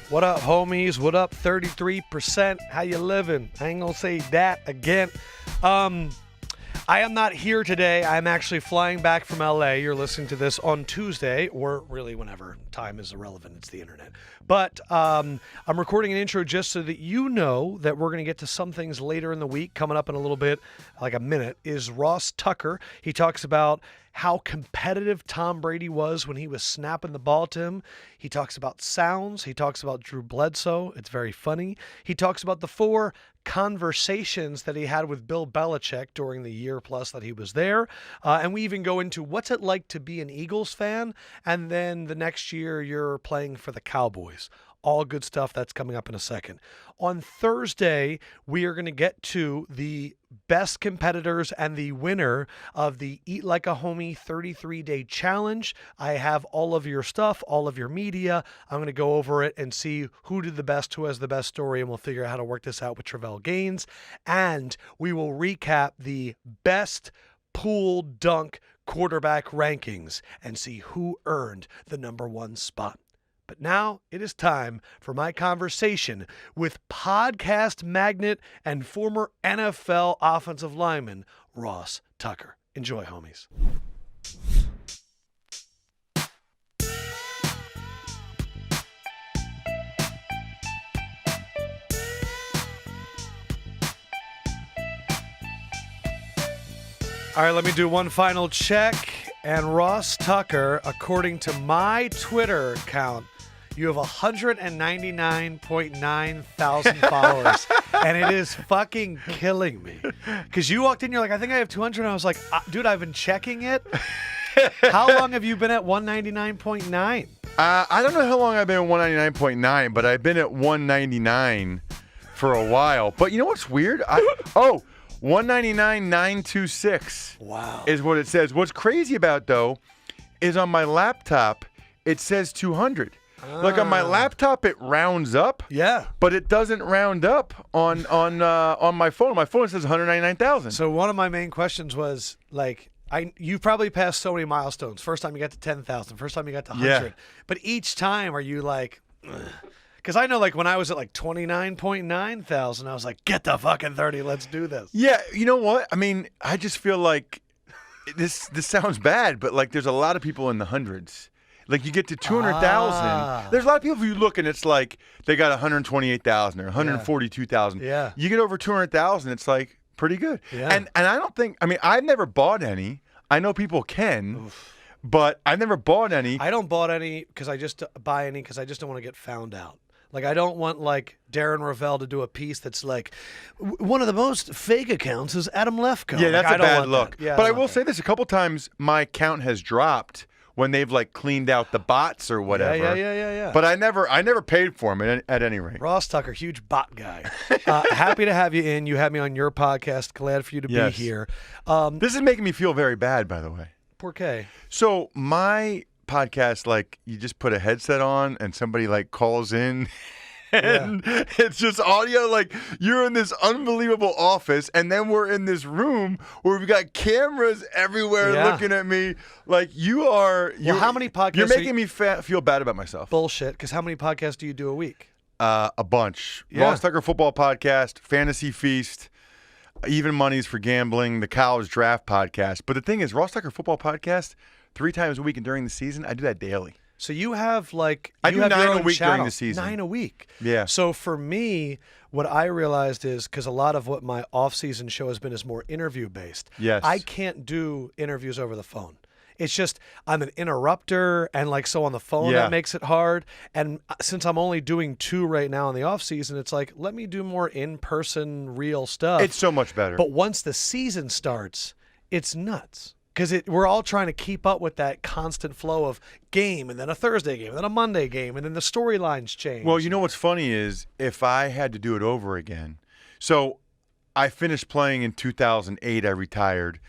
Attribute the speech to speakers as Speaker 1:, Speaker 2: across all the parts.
Speaker 1: What up, homies? What up, 33%? How you living? I ain't gonna say that again. I am not here today. I'm actually flying back from LA. You're listening to this on Tuesday, or really whenever. Time is irrelevant. It's the internet. But I'm recording an intro just so that you know that we're going to get to some things later in the week. Coming up in a little bit, like a minute, is Ross Tucker. He talks about how competitive Tom Brady was when he was snapping the ball to him. He talks about sounds. He talks about Drew Bledsoe. It's very funny. He talks about the 4 conversations that he had with Bill Belichick during the year plus that he was there. And we even go into what's it like to be an Eagles fan, and then the next year you're playing for the Cowboys. All good stuff. That's coming up in a second. On Thursday, we are going to get to the best competitors and the winner of the Eat Like a Homie 33-day challenge. I have all of your stuff, all of your media. I'm going to go over it and see who did the best, who has the best story, and we'll figure out how to work this out with Travell Gaines. And we will recap the best pool dunk quarterback rankings and see who earned the number 1 spot. But now it is time for my conversation with podcast magnate and former NFL offensive lineman Ross Tucker. Enjoy, homies. All right, let me do one final check. And Ross Tucker, according to my Twitter account, you have 199.9 thousand followers, and it is fucking killing me. Because you walked in, you're like, I think I have 200, and I was like, dude, I've been checking it. How long have you been at 199.9?
Speaker 2: I don't know how long I've been at 199.9, but I've been at 199 for a while. But you know what's weird? 199,926.
Speaker 1: Wow.
Speaker 2: Is what it says. What's crazy about, though, is on my laptop, it says 200. Like on my laptop, it rounds up.
Speaker 1: Yeah.
Speaker 2: But it doesn't round up on my phone. My phone says 199,000.
Speaker 1: So one of my main questions was, like, you probably passed so many milestones. First time you got to 10,000. First time you got to 100.
Speaker 2: Yeah.
Speaker 1: But each time, are you like... Because I know, like, when I was at, like, 29.9 thousand, I was like, get the fucking 30, let's do this.
Speaker 2: Yeah, you know what? I mean, I just feel like this sounds bad, but, like, there's a lot of people in the hundreds. Like, you get to 200,000. There's a lot of people, if you look, and it's like they got 128,000 or 142,000.
Speaker 1: Yeah.
Speaker 2: You get over 200,000, it's, like, pretty good.
Speaker 1: Yeah.
Speaker 2: And I don't think, I mean, I've never bought any. I know people can.
Speaker 1: Oof.
Speaker 2: But I've never bought any.
Speaker 1: I don't buy any because I just don't want to get found out. Like, I don't want, like, Darren Ravel to do a piece that's like, one of the most fake accounts is Adam Lefkoe.
Speaker 2: Yeah, that's a bad look.
Speaker 1: Yeah,
Speaker 2: but I will say this, a couple times my count has dropped when they've, like, cleaned out the bots or whatever.
Speaker 1: Yeah.
Speaker 2: But I never paid for them at any rate.
Speaker 1: Ross Tucker, huge bot guy. Happy to have you in. You had me on your podcast. Glad for you to be here.
Speaker 2: This is making me feel very bad, by the way.
Speaker 1: Por qué?
Speaker 2: So my podcast, like, you just put a headset on and somebody, like, calls in and it's just audio. Like, you're in this unbelievable office, and then we're in this room where we've got cameras everywhere looking at me. Like, how many podcasts? You're making me feel bad about myself.
Speaker 1: Bullshit, because how many podcasts do you do a week?
Speaker 2: A bunch.
Speaker 1: Yeah.
Speaker 2: Ross Tucker Football Podcast, Fantasy Feast, Even Money's for Gambling, the College Draft Podcast. But the thing is, Ross Tucker Football Podcast, 3 times a week, and during the season, I do that daily.
Speaker 1: So you have, like...
Speaker 2: I do 9 a week
Speaker 1: channel.
Speaker 2: during the season.
Speaker 1: 9 a week.
Speaker 2: Yeah.
Speaker 1: So for me, what I realized is, because a lot of what my off-season show has been is more interview-based.
Speaker 2: Yes.
Speaker 1: I can't do interviews over the phone. It's just, I'm an interrupter, and, like, so on the phone, that makes it hard. And since I'm only doing 2 right now in the off-season, it's like, let me do more in-person, real stuff.
Speaker 2: It's so much better.
Speaker 1: But once the season starts, it's nuts. Because we're all trying to keep up with that constant flow of game, and then a Thursday game, and then a Monday game, and then the storylines change.
Speaker 2: Well, you know what's funny is if I had to do it over again. So I finished playing in 2008. I retired,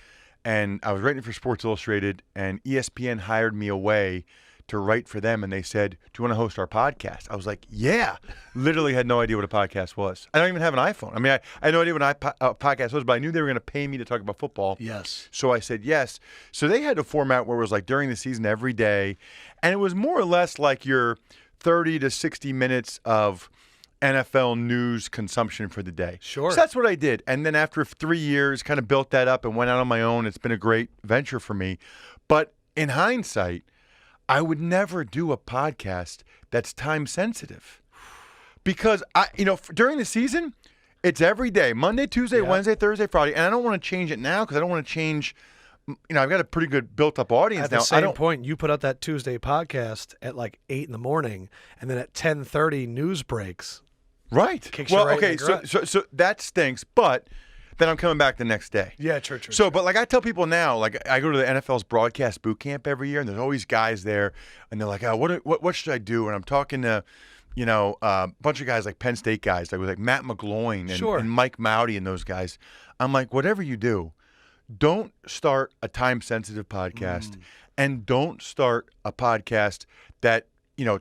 Speaker 2: and I was writing for Sports Illustrated, and ESPN hired me away to write for them, and they said, do you want to host our podcast? I was like, yeah. Literally had no idea what a podcast was. I don't even have an iPhone. I mean, I had no idea what a podcast was, but I knew they were going to pay me to talk about football.
Speaker 1: Yes.
Speaker 2: So I said yes. So they had a format where it was like during the season every day, and it was more or less like your 30 to 60 minutes of NFL news consumption for the day.
Speaker 1: Sure.
Speaker 2: So that's what I did. And then after 3 years, kind of built that up and went out on my own. It's been a great venture for me. But in hindsight, I would never do a podcast that's time sensitive. Because during the season, it's every day, Monday, Tuesday, Wednesday, Thursday, Friday, and I don't want to change it now because I don't want to change. I've got a pretty good built-up audience
Speaker 1: at
Speaker 2: now.
Speaker 1: At the same point, you put out that Tuesday podcast at like 8 in the morning, and then at 10:30 news breaks.
Speaker 2: Right.
Speaker 1: Kicks you right in the gut.
Speaker 2: So that stinks, but then I'm coming back the next day.
Speaker 1: Yeah, true.
Speaker 2: But like I tell people now, like I go to the NFL's broadcast boot camp every year, and there's always guys there, and they're like, "Oh, what should I do?" And I'm talking to, a bunch of guys like Penn State guys, like Matt McGloin and Mike Mowdy and those guys. I'm like, whatever you do, don't start a time-sensitive podcast, and don't start a podcast that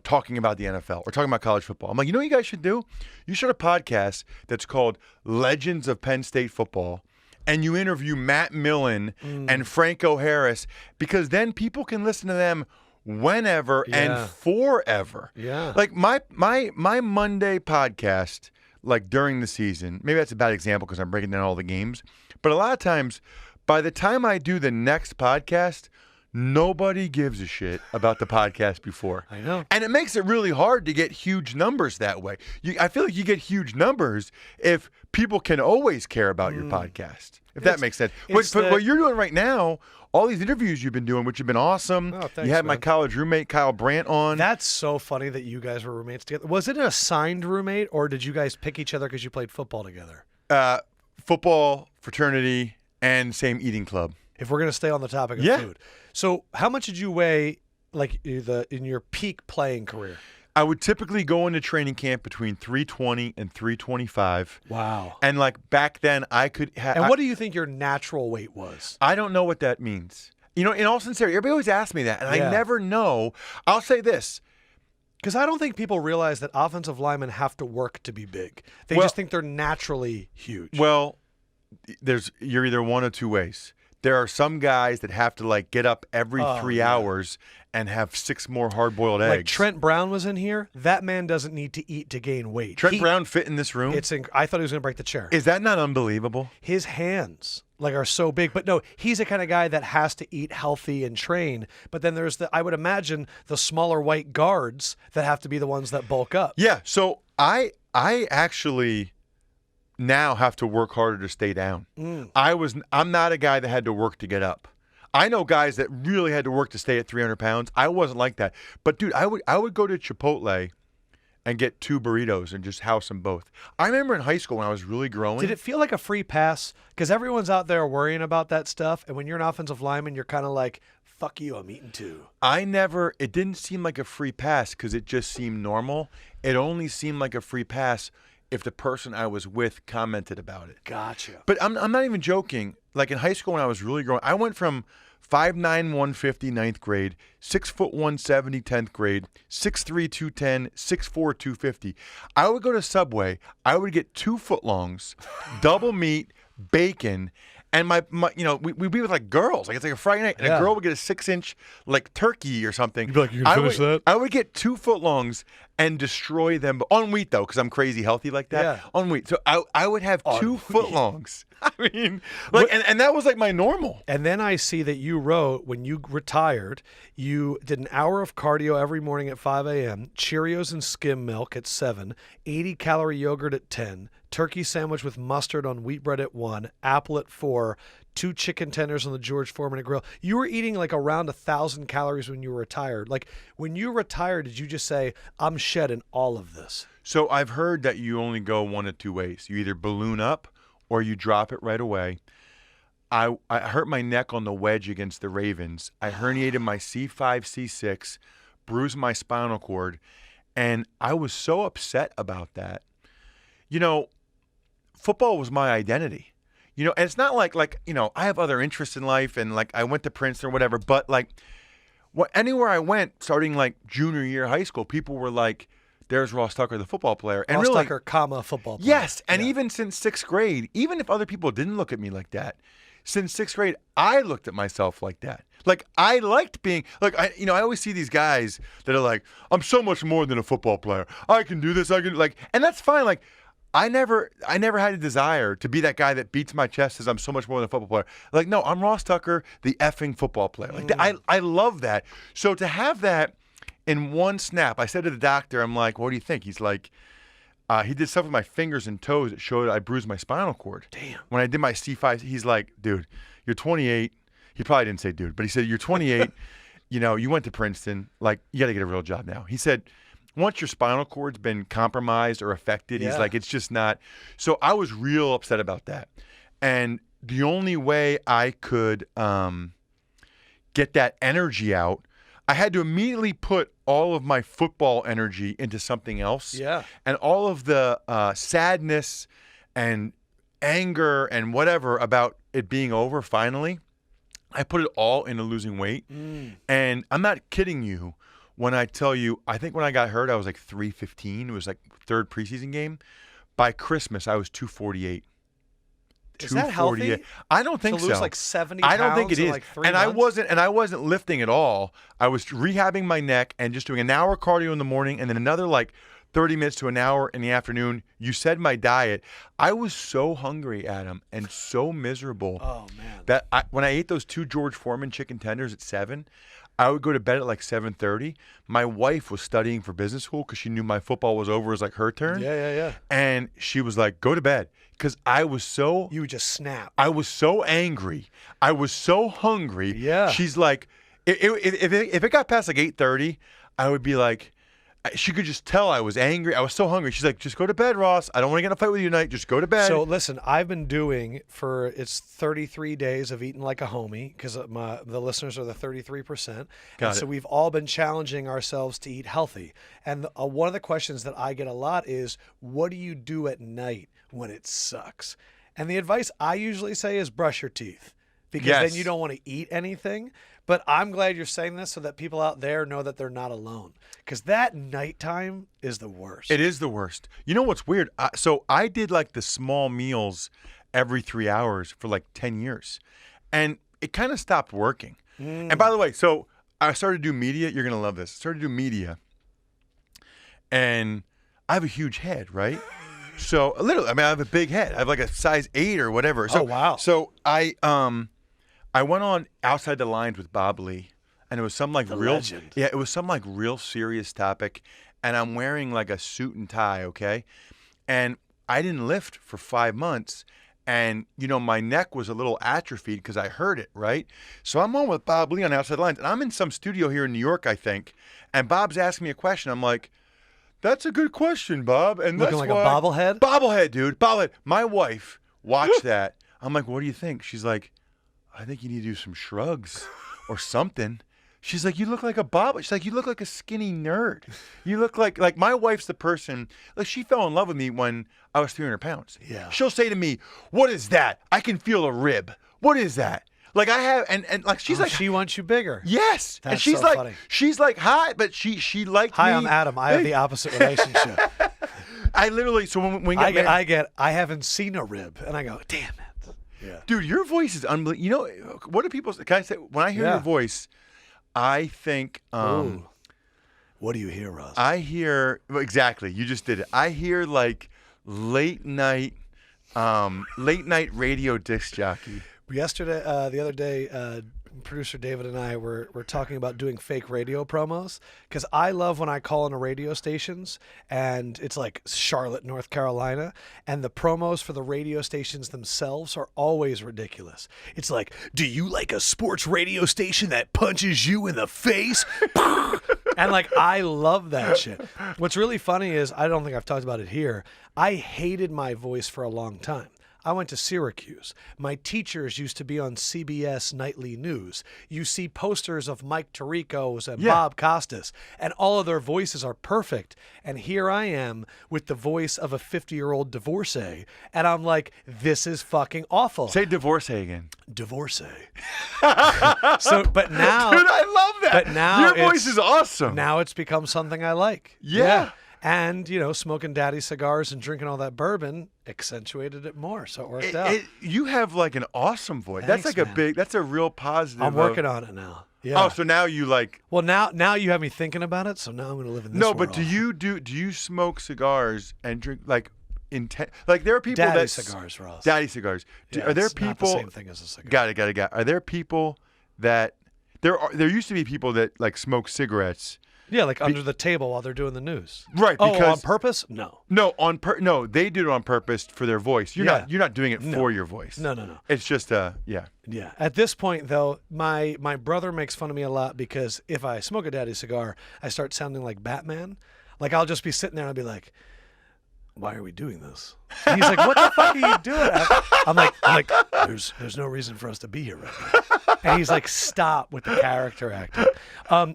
Speaker 2: talking about the NFL or talking about college football. I'm like, what you guys should do? You should have a podcast that's called Legends of Penn State Football, and you interview Matt Millen and Franco Harris, because then people can listen to them whenever and forever.
Speaker 1: Yeah.
Speaker 2: Like my Monday podcast, like during the season, maybe that's a bad example because I'm breaking down all the games, but a lot of times, by the time I do the next podcast, nobody gives a shit about the podcast before.
Speaker 1: I know.
Speaker 2: And it makes it really hard to get huge numbers that way. I feel like you get huge numbers if people can always care about your podcast, if that makes sense. But what you're doing right now, all these interviews you've been doing, which have been awesome.
Speaker 1: Oh, thanks,
Speaker 2: you had
Speaker 1: man.
Speaker 2: my college roommate, Kyle Brandt, on.
Speaker 1: That's so funny that you guys were roommates together. Was it an assigned roommate, or did you guys pick each other because you played football together?
Speaker 2: Football, fraternity, and same eating club.
Speaker 1: If we're going to stay on the topic of food. So how much did you weigh like in your peak playing career?
Speaker 2: I would typically go into training camp between 320 and 325.
Speaker 1: Wow.
Speaker 2: And like back then I could have.
Speaker 1: And what do you think your natural weight was?
Speaker 2: I don't know what that means. In all sincerity, everybody always asks me that, and I never know. I'll say this.
Speaker 1: Because I don't think people realize that offensive linemen have to work to be big. They just think they're naturally huge.
Speaker 2: Well, you're either one of two ways. There are some guys that have to like get up every 3 hours and have 6 more hard-boiled eggs.
Speaker 1: Like Trent Brown was in here. That man doesn't need to eat to gain weight.
Speaker 2: Trent Brown fit in this room?
Speaker 1: I thought he was going to break the chair.
Speaker 2: Is that not unbelievable?
Speaker 1: His hands are so big. But no, he's the kind of guy that has to eat healthy and train. But then there's I would imagine the smaller white guards that have to be the ones that bulk up.
Speaker 2: Yeah, so I actually now have to work harder to stay down. I'm not a guy that had to work to get up. I know guys that really had to work to stay at 300 pounds. I wasn't like that. But dude, I would go to Chipotle and get 2 burritos and just house them both. I remember in high school when I was really growing.
Speaker 1: Did it feel like a free pass? Because everyone's out there worrying about that stuff. And when you're an offensive lineman, you're kind of like, fuck you, I'm eating 2.
Speaker 2: It didn't seem like a free pass because it just seemed normal. It only seemed like a free pass if the person I was with commented about it.
Speaker 1: Gotcha.
Speaker 2: But I'm not even joking. Like in high school when I was really growing, I went from 5'9", 150 ninth grade, 6 foot 170 10th grade, 6'3", 210, 6'4", 250. I would go to Subway. I would get 2 footlongs, double meat, bacon, and we'd be with like girls. Like it's like a Friday night, and a girl would get a 6-inch like turkey or something.
Speaker 1: You'd be like, you can finish that?
Speaker 2: I would get 2 footlongs and destroy them on wheat though, because I'm crazy healthy like that.
Speaker 1: Yeah.
Speaker 2: On wheat. So I would have 2 footlongs. I mean, like, and that was like my normal.
Speaker 1: And then I see that you wrote when you retired, you did an hour of cardio every morning at 5 a.m., Cheerios and skim milk at 7, 80-calorie yogurt at 10, turkey sandwich with mustard on wheat bread at 1, apple at 4, 2 chicken tenders on the George Foreman grill. You were eating like around 1,000 calories when you were retired. Like when you retired, did you just say, I'm shedding all of this?
Speaker 2: So I've heard that you only go one of two ways. You either balloon up or you drop it right away. I hurt my neck on the wedge against the Ravens. I herniated my C5, C6, bruised my spinal cord, and I was so upset about that. Football was my identity. And it's not like I have other interests in life and like I went to Princeton or whatever, but like anywhere I went, starting like junior year of high school, people were like, there's Ross Tucker, the football player. And
Speaker 1: Ross
Speaker 2: really,
Speaker 1: Tucker, football player.
Speaker 2: Yes, and even since 6th grade, even if other people didn't look at me like that, since 6th grade, I looked at myself like that. Like, I liked being, like, I always see these guys that are like, I'm so much more than a football player. I can do this. I can, like, and that's fine. Like, I never had a desire to be that guy that beats my chest, says I'm so much more than a football player. Like, no, I'm Ross Tucker, the effing football player. Like, I love that. So to have that in one snap, I said to the doctor, I'm like, what do you think? He's like, he did stuff with my fingers and toes that showed I bruised my spinal cord.
Speaker 1: Damn.
Speaker 2: When I did my C5, he's like, dude, you're 28. He probably didn't say dude, but he said, you're 28. You went to Princeton. Like, you got to get a real job now. He said, once your spinal cord's been compromised or affected, he's like, it's just not. So I was real upset about that. And the only way I could get that energy out, I had to immediately put all of my football energy into something else.
Speaker 1: Yeah.
Speaker 2: And all of the sadness and anger and whatever about it being over finally, I put it all into losing weight. And I'm not kidding you when I tell you, I think when I got hurt, I was like 315. It was like third preseason game. By Christmas, I was 248.
Speaker 1: Is that healthy?
Speaker 2: I don't think so.
Speaker 1: To lose like 70
Speaker 2: I don't think
Speaker 1: pounds
Speaker 2: it
Speaker 1: in
Speaker 2: is.
Speaker 1: like 3
Speaker 2: and
Speaker 1: months?
Speaker 2: I wasn't lifting at all. I was rehabbing my neck and just doing an hour cardio in the morning and then another like 30 minutes to an hour in the afternoon. You said my diet. I was so hungry, Adam, and so miserable.
Speaker 1: Oh, man.
Speaker 2: That when I ate those 2 George Foreman chicken tenders at 7, I would go to bed at like 7:30. My wife was studying for business school because she knew my football was over. It was like her turn.
Speaker 1: Yeah.
Speaker 2: And she was like, go to bed. Because I was so...
Speaker 1: You would just snap.
Speaker 2: I was so angry. I was so hungry.
Speaker 1: Yeah.
Speaker 2: She's like, if it got past like 8:30, I would be like... She could just tell I was angry. I was so hungry. She's like, just go to bed, Ross. I don't want to get in a fight with you tonight. Just go to bed.
Speaker 1: So listen, I've been doing it's 33 days of eating like a homie because the listeners are the 33%. So we've all been challenging ourselves to eat healthy. And one of the questions that I get a lot is, what do you do at night when it sucks? And the advice I usually say is brush your teeth because then you don't want to eat anything. But I'm glad you're saying this so that people out there know that they're not alone. Because that nighttime is the worst.
Speaker 2: It is the worst. You know what's weird? So I did like the small meals every 3 hours for like 10 years. And it kind of stopped working. And by the way, so I started to do media. You're going to love this. I started to do media. And I have a huge head, right? So literally, I mean, I have a big head. I have like a size 8 or whatever. So,
Speaker 1: oh, wow.
Speaker 2: So I went on Outside the Lines with Bob Lee, and it was some like
Speaker 1: legend.
Speaker 2: Yeah, it was some like real serious topic, and I'm wearing like a suit and tie, okay? And I didn't lift for 5 months, and my neck was a little atrophied because I hurt it, right? So I'm on with Bob Lee on Outside the Lines, and I'm in some studio here in New York, I think, and Bob's asking me a question. I'm like, that's a good question, Bob. And
Speaker 1: looking
Speaker 2: that's
Speaker 1: like a bobblehead?
Speaker 2: Bobblehead, dude. Bobblehead. My wife watched that. I'm like, what do you think? She's like, I think you need to do some shrugs or something. She's like, you look like a bob. She's like, you look like a skinny nerd. You look like my wife's the person, like she fell in love with me when I was 300 pounds.
Speaker 1: Yeah.
Speaker 2: She'll say to me, what is that? I can feel a rib. What is that? Like I have, and like she's like,
Speaker 1: she wants you bigger.
Speaker 2: yes.
Speaker 1: That's
Speaker 2: and she's
Speaker 1: so
Speaker 2: like,
Speaker 1: funny.
Speaker 2: She's like, hi, but she liked me.
Speaker 1: Hi, I'm Adam. I have the opposite relationship.
Speaker 2: I literally, so when we get married,
Speaker 1: I haven't seen a rib, and I go, damn it. Yeah.
Speaker 2: Dude, your voice is unbelievable. You know, what do people, can I say, when I hear your voice, I think,
Speaker 1: Ooh. What do you hear, Russ?
Speaker 2: I hear, exactly, you just did it. I hear like late night radio disc jockey.
Speaker 1: Yesterday, the other day, producer David and I were talking about doing fake radio promos because I love when I call into radio stations and it's like Charlotte, North Carolina, and the promos for the radio stations themselves are always ridiculous. It's like, do you like a sports radio station that punches you in the face? And like, I love that shit. What's really funny is, I don't think I've talked about it here, I hated my voice for a long time. I went to Syracuse. My teachers used to be on CBS Nightly News. You see posters of Mike Tirico's and Bob Costas, and all of their voices are perfect. And here I am with the voice of a 50-year-old divorcee, and I'm like, this is fucking awful.
Speaker 2: Say divorcee again.
Speaker 1: Divorcee. So, but now,
Speaker 2: dude, I love that.
Speaker 1: But now
Speaker 2: your voice is awesome.
Speaker 1: Now it's become something I like.
Speaker 2: Yeah.
Speaker 1: And, smoking daddy cigars and drinking all that bourbon accentuated it more. So it worked out.
Speaker 2: You have like an awesome voice.
Speaker 1: Thanks,
Speaker 2: that's like
Speaker 1: man.
Speaker 2: that's a real positive.
Speaker 1: I'm working on it now. Yeah.
Speaker 2: Oh, so now you like.
Speaker 1: Well, now you have me thinking about it, so now I'm going to live in this
Speaker 2: No,
Speaker 1: world.
Speaker 2: but do you smoke cigars and drink like like there are people
Speaker 1: daddy
Speaker 2: that
Speaker 1: cigars, Ross.
Speaker 2: Daddy cigars.
Speaker 1: Yeah,
Speaker 2: are there
Speaker 1: it's not
Speaker 2: people
Speaker 1: the same thing as a cigar.
Speaker 2: Got it. Are there people that there used to be people that like smoke cigarettes?
Speaker 1: Yeah, like under the table while they're doing the news.
Speaker 2: Right,
Speaker 1: Oh,
Speaker 2: because
Speaker 1: on purpose? No.
Speaker 2: No, no, they did it on purpose for their voice. You're not doing it for your voice.
Speaker 1: No.
Speaker 2: It's just yeah.
Speaker 1: Yeah. At this point, though, my brother makes fun of me a lot because if I smoke a daddy cigar, I start sounding like Batman. Like I'll just be sitting there and I'll be like, "Why are we doing this?" And he's like, "What the fuck are you doing?" I'm like, "There's no reason for us to be here right now." And he's like, "Stop with the character acting."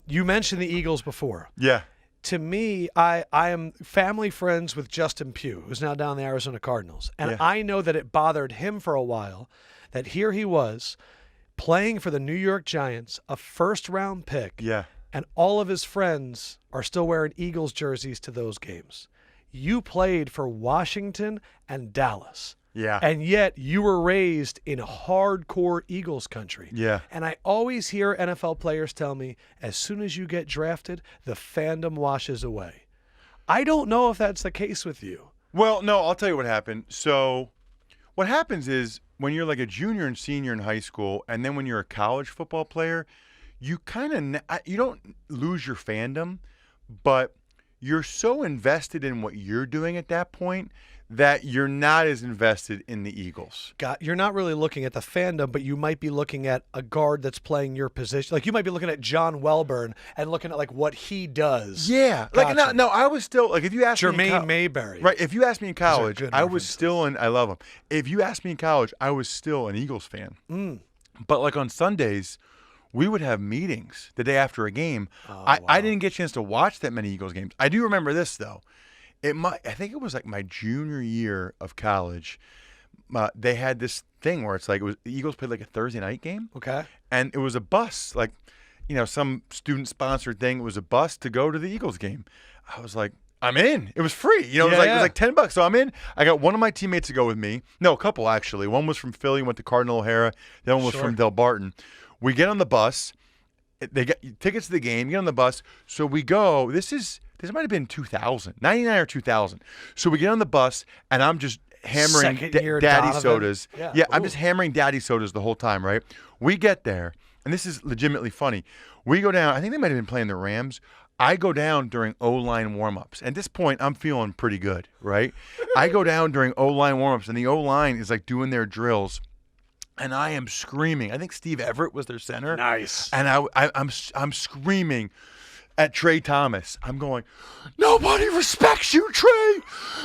Speaker 1: You mentioned the Eagles before.
Speaker 2: Yeah.
Speaker 1: To me, I am family friends with Justin Pugh, who's now down the Arizona Cardinals. And I know that it bothered him for a while that here he was playing for the New York Giants, a first-round pick.
Speaker 2: Yeah.
Speaker 1: And all of his friends are still wearing Eagles jerseys to those games. You played for Washington and Dallas.
Speaker 2: Yeah.
Speaker 1: And yet you were raised in hardcore Eagles country.
Speaker 2: Yeah.
Speaker 1: And I always hear NFL players tell me, as soon as you get drafted, the fandom washes away. I don't know if that's the case with you.
Speaker 2: Well, no, I'll tell you what happened. So what happens is when you're like a junior and senior in high school, and then when you're a college football player, you you don't lose your fandom, but you're so invested in what you're doing at that point that you're not as invested in the Eagles.
Speaker 1: You're not really looking at the fandom, but you might be looking at a guard that's playing your position. Like you might be looking at John Welburn and looking at like what he does.
Speaker 2: Yeah.
Speaker 1: Gotcha.
Speaker 2: Like no, I was still like if you asked me
Speaker 1: Jermaine Mayberry.
Speaker 2: Right, if you asked me in college,
Speaker 1: good
Speaker 2: I was
Speaker 1: references.
Speaker 2: still I love him. If you asked me in college, I was still an Eagles fan. But like on Sundays, we would have meetings the day after a game. I didn't get a chance to watch that many Eagles games. I do remember this though. I think it was like my junior year of college. They had this thing where it's like the Eagles played like a Thursday night game.
Speaker 1: Okay.
Speaker 2: And it was a bus, like, some student sponsored thing. It was a bus to go to the Eagles game. I was like, I'm in. It was free. It was like $10. So I'm in. I got one of my teammates to go with me. No, a couple actually. One was from Philly, went to Cardinal O'Hara. The other one was from Del Barton. We get on the bus. They get tickets to the game. Get on the bus. So we go. This might have been 2000, 99 or 2000. So we get on the bus, and I'm just hammering daddy
Speaker 1: Donovan.
Speaker 2: sodas.
Speaker 1: Yeah.
Speaker 2: I'm just hammering daddy sodas the whole time, right? We get there, and this is legitimately funny. We go down. I think they might have been playing the Rams. I go down during O-line warm-ups. At this point, I'm feeling pretty good, right? I go down during O-line warm-ups, and the O-line is like doing their drills. And I am screaming. I think Steve Everett was their center.
Speaker 1: Nice.
Speaker 2: And I'm screaming at Trey Thomas. I'm going, nobody respects you, Trey.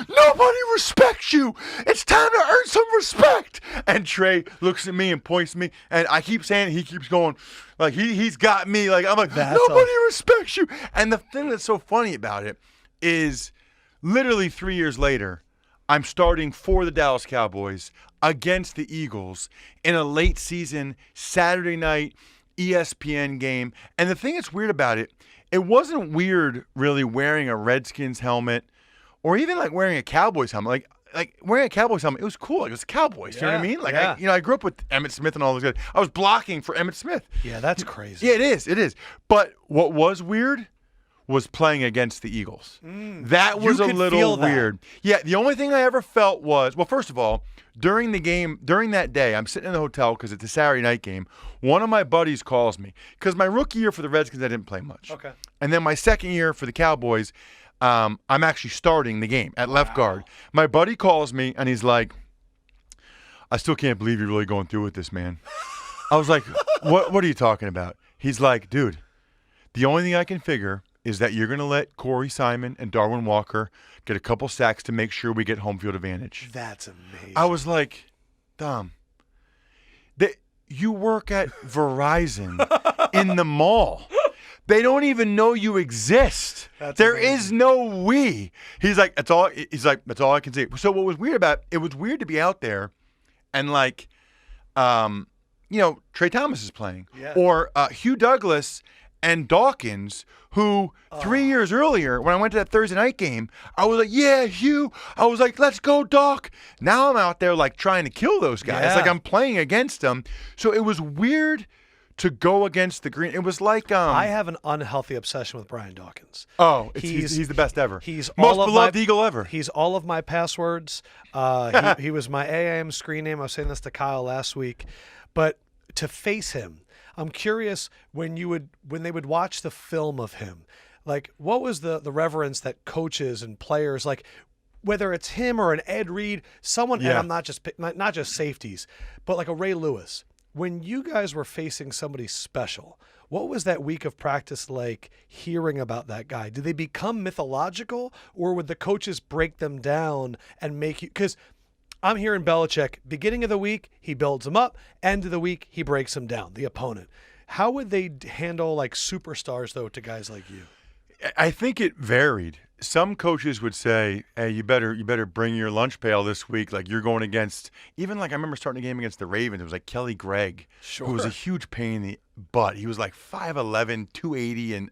Speaker 2: Nobody respects you. It's time to earn some respect. And Trey looks at me and points to me, and I keep saying it. He keeps going, like he's got me. Like I'm like, nobody respects you. And the thing that's so funny about it is, literally 3 years later, I'm starting for the Dallas Cowboys against the Eagles in a late season Saturday night ESPN game. And the thing that's weird about it, it wasn't weird really wearing a Redskins helmet or even like wearing a Cowboys helmet. Like wearing a Cowboys helmet, it was cool. Like, it was Cowboys. You know what I mean? Like I grew up with Emmitt Smith and all those guys. I was blocking for Emmitt Smith.
Speaker 1: Yeah, that's crazy.
Speaker 2: Yeah, it is. But what was weird was playing against the Eagles. That was a little weird. Yeah, the only thing I ever felt was, well, first of all, during that day, I'm sitting in the hotel because it's a Saturday night game. One of my buddies calls me because my rookie year for the Redskins, I didn't play much.
Speaker 1: Okay.
Speaker 2: And then my second year for the Cowboys, I'm actually starting the game at left guard. My buddy calls me and he's like, I still can't believe you're really going through with this, man. I was like, what are you talking about? He's like, dude, the only thing I can figure is that you're going to let Corey Simon and Darwin Walker get a couple sacks to make sure we get home field advantage.
Speaker 1: That's amazing.
Speaker 2: I was like, Dom, you work at Verizon in the mall. They don't even know you exist. There is no we. He's like, that's all I can say. So what was weird about it was weird to be out there and like, Trey Thomas is playing.
Speaker 1: Yeah.
Speaker 2: Or Hugh Douglas and Dawkins, who 3 years earlier, when I went to that Thursday night game, I was like, yeah, Hugh. I was like, let's go, Doc. Now I'm out there like trying to kill those guys.
Speaker 1: Yeah.
Speaker 2: Like I'm playing against them. So it was weird to go against the green. It was like
Speaker 1: I have an unhealthy obsession with Brian Dawkins.
Speaker 2: Oh, he's the best ever.
Speaker 1: He's
Speaker 2: most
Speaker 1: all of
Speaker 2: beloved
Speaker 1: my,
Speaker 2: Eagle ever.
Speaker 1: He's all of my passwords. He was my AIM screen name. I was saying this to Kyle last week, but to face him, I'm curious when they would watch the film of him, like what was the reverence that coaches and players, like whether it's him or an Ed Reed, someone, and I'm not just safeties, but like a Ray Lewis. When you guys were facing somebody special, what was that week of practice like hearing about that guy? Did they become mythological, or would the coaches break them down and make you – because I'm hearing Belichick, beginning of the week, he builds them up. End of the week, he breaks them down, the opponent. How would they handle like superstars, though, to guys like you?
Speaker 2: I think it varied. Some coaches would say, hey, you better bring your lunch pail this week. Like you're going against, even like I remember starting a game against the Ravens. It was like Kelly Gregg, who was a huge pain in the butt. He was like 5'11", 280, and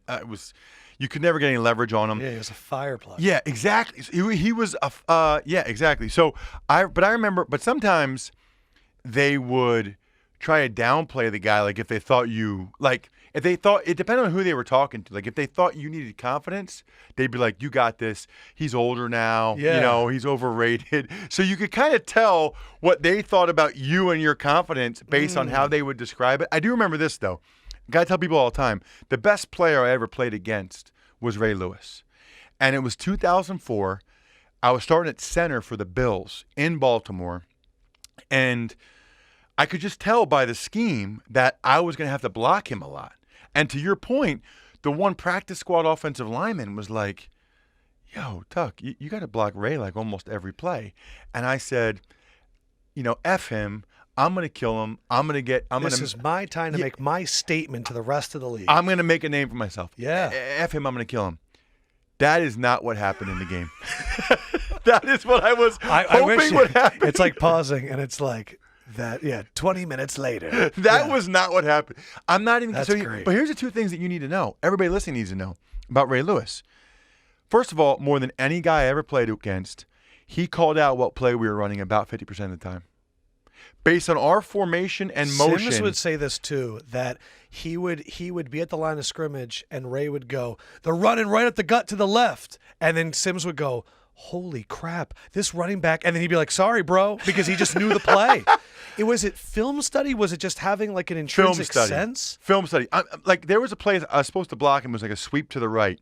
Speaker 2: you could never get any leverage on him.
Speaker 1: Yeah, he was a fireplace.
Speaker 2: Yeah, exactly. He was yeah, exactly. So I remember, but sometimes they would try to downplay the guy, like if they thought it depended on who they were talking to. Like if they thought you needed confidence, they'd be like, you got this. He's older now.
Speaker 1: Yeah.
Speaker 2: He's overrated. So you could kind of tell what they thought about you and your confidence based on how they would describe it. I do remember this, though. I tell people all the time, the best player I ever played against was Ray Lewis. And it was 2004. I was starting at center for the Bills in Baltimore. And I could just tell by the scheme that I was going to have to block him a lot. And to your point, the one practice squad offensive lineman was like, yo, Tuck, you got to block Ray like almost every play. And I said, F him. I'm going to kill him. This
Speaker 1: is my time to make my statement to the rest of the league.
Speaker 2: I'm going to make a name for myself.
Speaker 1: Yeah.
Speaker 2: F him. I'm going to kill him. That is not what happened in the game. That is what I was hoping would happen.
Speaker 1: It's like pausing, and it's like, that 20 minutes later.
Speaker 2: That was not what happened. I'm not even.
Speaker 1: That's great.
Speaker 2: But here's the two things that you need to know. Everybody listening needs to know about Ray Lewis. First of all, more than any guy I ever played against, he called out what play we were running about 50% of the time, based on our formation and motion.
Speaker 1: Sims would say this too, that he would be at the line of scrimmage, and Ray would go, they're running right at the gut to the left, and then Sims would go, holy crap, this running back, and then he'd be like, sorry, bro, because he just knew the play. Was it film study? Was it just having like an intrinsic sense?
Speaker 2: Film study. Like there was a play I was supposed to block him. It was like a sweep to the right.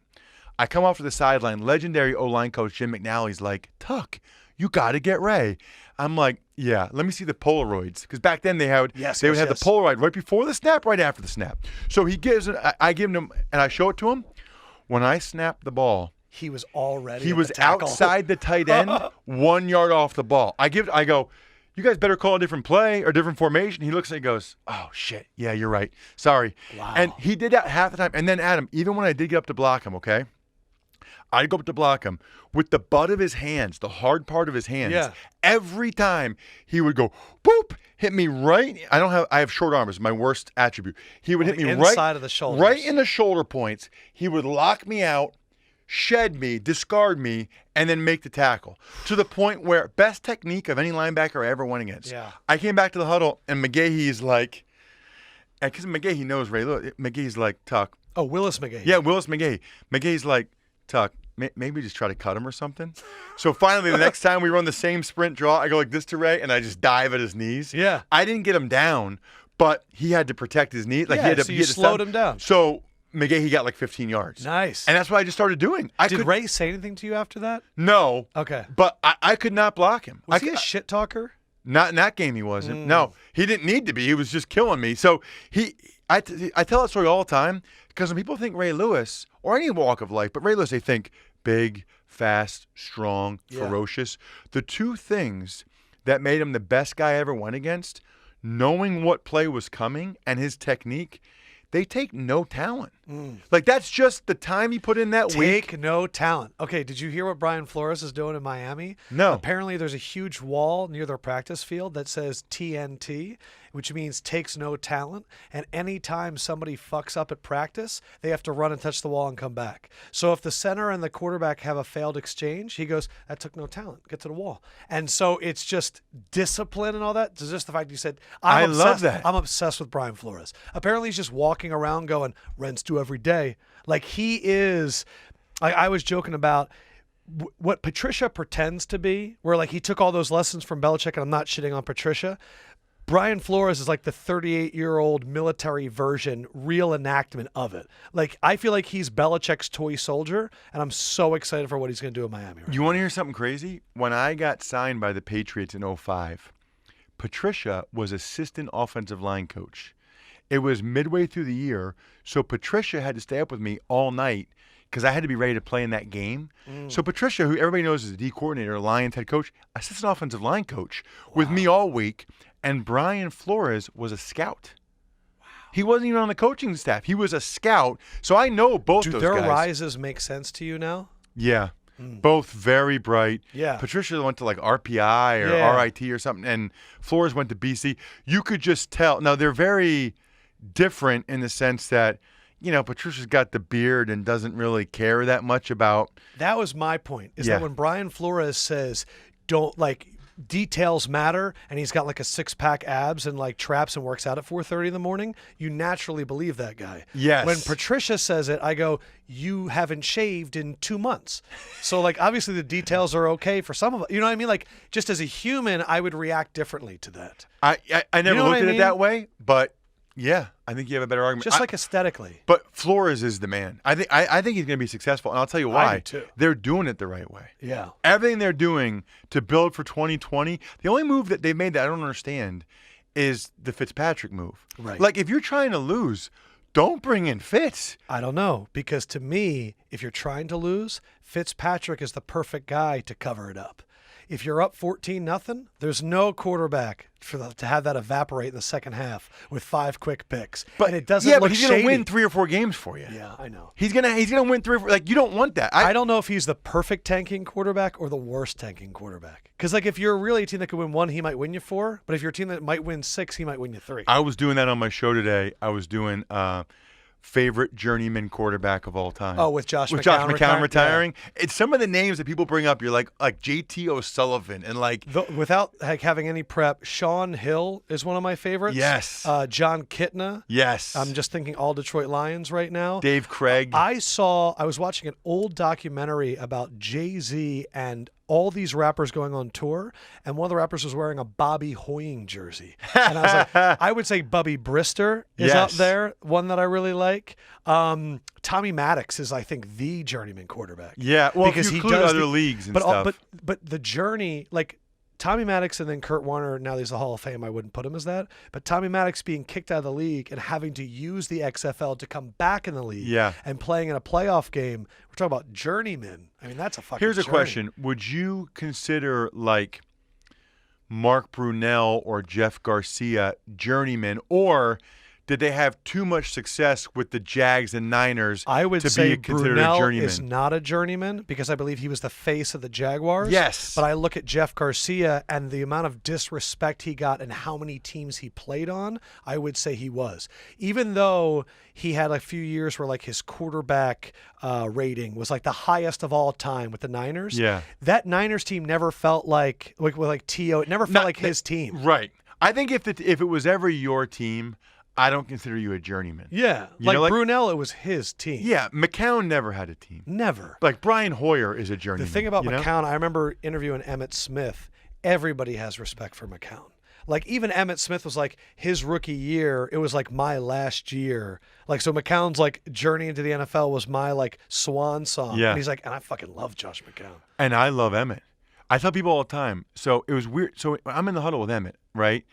Speaker 2: I come off to the sideline. Legendary O-line coach Jim McNally's like, Tuck, you got to get Ray. I'm like, yeah, let me see the Polaroids. Because back then they would have the Polaroid right before the snap, right after the snap. So he gives it, I give him, and I show it to him. When I snap the ball,
Speaker 1: he was already.
Speaker 2: He was outside the tight end, 1 yard off the ball. I go, you guys better call a different play or different formation. He looks and he goes, oh, shit. Yeah, you're right. Sorry.
Speaker 1: Wow.
Speaker 2: And he did that half the time. And then, Adam, even when I did get up to block him, okay, I'd go up to block him with the butt of his hands, the hard part of his hands.
Speaker 1: Yeah.
Speaker 2: Every time he would go, boop, hit me right. I have short arms, my worst attribute. He would hit me right
Speaker 1: inside of the shoulders.
Speaker 2: Right in the shoulder points. He would lock me out, shed me, discard me, and then make the tackle. To the point where best technique of any linebacker I ever went against.
Speaker 1: Yeah.
Speaker 2: I came back to the huddle, and McGahee's like, because McGahee knows Ray Lewis, McGahee's like, Tuck.
Speaker 1: Oh, Willis McGahee.
Speaker 2: Yeah, Willis McGahee. McGahee's like, Tuck, maybe just try to cut him or something. So finally, the next time we run the same sprint draw, I go like this to Ray, and I just dive at his knees.
Speaker 1: Yeah.
Speaker 2: I didn't get him down, but he had to protect his knee. Like
Speaker 1: so you slowed him down.
Speaker 2: So McGahee got like 15 yards.
Speaker 1: Nice.
Speaker 2: And that's what I just started doing.
Speaker 1: Did Ray say anything to you after that?
Speaker 2: No.
Speaker 1: Okay.
Speaker 2: But I could not block him.
Speaker 1: Was he a shit talker?
Speaker 2: Not in that game he wasn't. No. He didn't need to be. He was just killing me. So I tell that story all the time because when people think Ray Lewis, or any walk of life, but Ray Lewis, they think big, fast, strong, ferocious. The two things that made him the best guy I ever went against, knowing what play was coming and his technique, they take no talent. Like, that's just the time he put in that week.
Speaker 1: Take no talent. Okay, did you hear what Brian Flores is doing in Miami?
Speaker 2: No.
Speaker 1: Apparently, there's a huge wall near their practice field that says TNT. which means takes no talent. And anytime somebody fucks up at practice, they have to run and touch the wall and come back. So if the center and the quarterback have a failed exchange, he goes, that took no talent. Get to the wall. And so it's just discipline and all that. So just the fact you said,
Speaker 2: I love that.
Speaker 1: I'm obsessed with Brian Flores. Apparently he's just walking around going, rents due every day. Like he is, I was joking about what Patricia pretends to be, where like he took all those lessons from Belichick, and I'm not shitting on Patricia. Brian Flores is like the 38-year-old military version, real enactment of it. Like, I feel like he's Belichick's toy soldier, and I'm so excited for what he's going to do in Miami.
Speaker 2: You want to hear something crazy? When I got signed by the Patriots in 2005, Patricia was assistant offensive line coach. It was midway through the year, so Patricia had to stay up with me all night because I had to be ready to play in that game. So Patricia, who everybody knows is a D coordinator, Lions head coach, assistant offensive line coach, with me all week. And Brian Flores was a scout. Wow. He wasn't even on the coaching staff. He was a scout. So I know both those guys.
Speaker 1: Do their rises make sense to you now?
Speaker 2: Yeah. Both very bright.
Speaker 1: Yeah.
Speaker 2: Patricia went to like RPI or RIT or something, and Flores went to BC. You could just tell. Now, they're very different in the sense that, you know, Patricia's got the beard and doesn't really care that much about.
Speaker 1: That was my point, is that when Brian Flores says, don't like, details matter, and he's got like a six-pack abs and like traps and works out at 4:30 in the morning, you naturally believe that guy.
Speaker 2: Yes.
Speaker 1: When Patricia says it, I go, you haven't shaved in 2 months. So like obviously the details are okay for some of us. You know what I mean? Like just as a human, I would react differently to that.
Speaker 2: I never
Speaker 1: You know
Speaker 2: looked
Speaker 1: what I
Speaker 2: at it that way, but yeah, I think you have a better argument.
Speaker 1: Just like aesthetically.
Speaker 2: But Flores is the man. I think he's going to be successful, and I'll tell you why.
Speaker 1: I do too.
Speaker 2: They're doing it the right way.
Speaker 1: Yeah.
Speaker 2: Everything they're doing to build for 2020, the only move that they've made that I don't understand is the Fitzpatrick move.
Speaker 1: Right.
Speaker 2: Like, if you're trying to lose, don't bring in Fitz.
Speaker 1: I don't know, because to me, if you're trying to lose, Fitzpatrick is the perfect guy to cover it up. If you're up 14-0, there's no quarterback to have that evaporate in the second half with 5 quick picks. And it doesn't look
Speaker 2: but he's going
Speaker 1: shady.
Speaker 2: to win 3 or 4 games for you.
Speaker 1: Yeah, I know.
Speaker 2: He's gonna win 3 or 4. Like, you don't want that.
Speaker 1: I don't know if he's the perfect tanking quarterback or the worst tanking quarterback. Because like if you're really a team that could win 1, he might win you 4. But if you're a team that might win 6, he might win you 3.
Speaker 2: I was doing that on my show today. I was doing favorite journeyman quarterback of all time.
Speaker 1: Oh, with Josh
Speaker 2: McCown retiring. Yeah. It's some of the names that people bring up. You're like JT O'Sullivan and like
Speaker 1: without like having any prep. Sean Hill is one of my favorites.
Speaker 2: Yes.
Speaker 1: John Kitna.
Speaker 2: Yes.
Speaker 1: I'm just thinking all Detroit Lions right now.
Speaker 2: Dave Craig.
Speaker 1: I was watching an old documentary about Jay-Z and all these rappers going on tour, and one of the rappers was wearing a Bobby Hoying jersey. And I was like, I would say Bubby Brister is up there, one that I really like. Tommy Maddox is, I think, the journeyman quarterback.
Speaker 2: Yeah, well,
Speaker 1: because
Speaker 2: if you include other leagues and stuff.
Speaker 1: But the journey, like Tommy Maddox and then Kurt Warner, now he's the Hall of Fame, I wouldn't put him as that. But Tommy Maddox being kicked out of the league and having to use the XFL to come back in the league and playing in a playoff game, we're talking about journeyman. I mean, that's a fucking
Speaker 2: Here's a
Speaker 1: journey.
Speaker 2: question. Would you consider, like, Mark Brunell or Jeff Garcia journeymen, or did they have too much success with the Jags and Niners
Speaker 1: I would
Speaker 2: to
Speaker 1: say
Speaker 2: be considered a
Speaker 1: Brunell
Speaker 2: journeyman?
Speaker 1: is not a journeyman because I believe he was the face of the Jaguars.
Speaker 2: Yes.
Speaker 1: But I look at Jeff Garcia and the amount of disrespect he got and how many teams he played on, I would say he was. Even though he had a few years where like his quarterback rating was like the highest of all time with the Niners.
Speaker 2: Yeah.
Speaker 1: That Niners team never felt like T.O., it never felt like his team.
Speaker 2: Right. I think if it was ever your team, I don't consider you a journeyman.
Speaker 1: Yeah. Like Brunell, it was his team.
Speaker 2: Yeah. McCown never had a team.
Speaker 1: Never.
Speaker 2: Like Brian Hoyer is a journeyman.
Speaker 1: The thing about McCown, I remember interviewing Emmitt Smith. Everybody has respect for McCown. Like even Emmitt Smith was like his rookie year. It was like my last year. Like, so McCown's like journey into the NFL was my like swan song.
Speaker 2: Yeah.
Speaker 1: And he's like, and I fucking love Josh McCown.
Speaker 2: And I love Emmitt. I tell people all the time. So it was weird. So I'm in the huddle with Emmitt, right?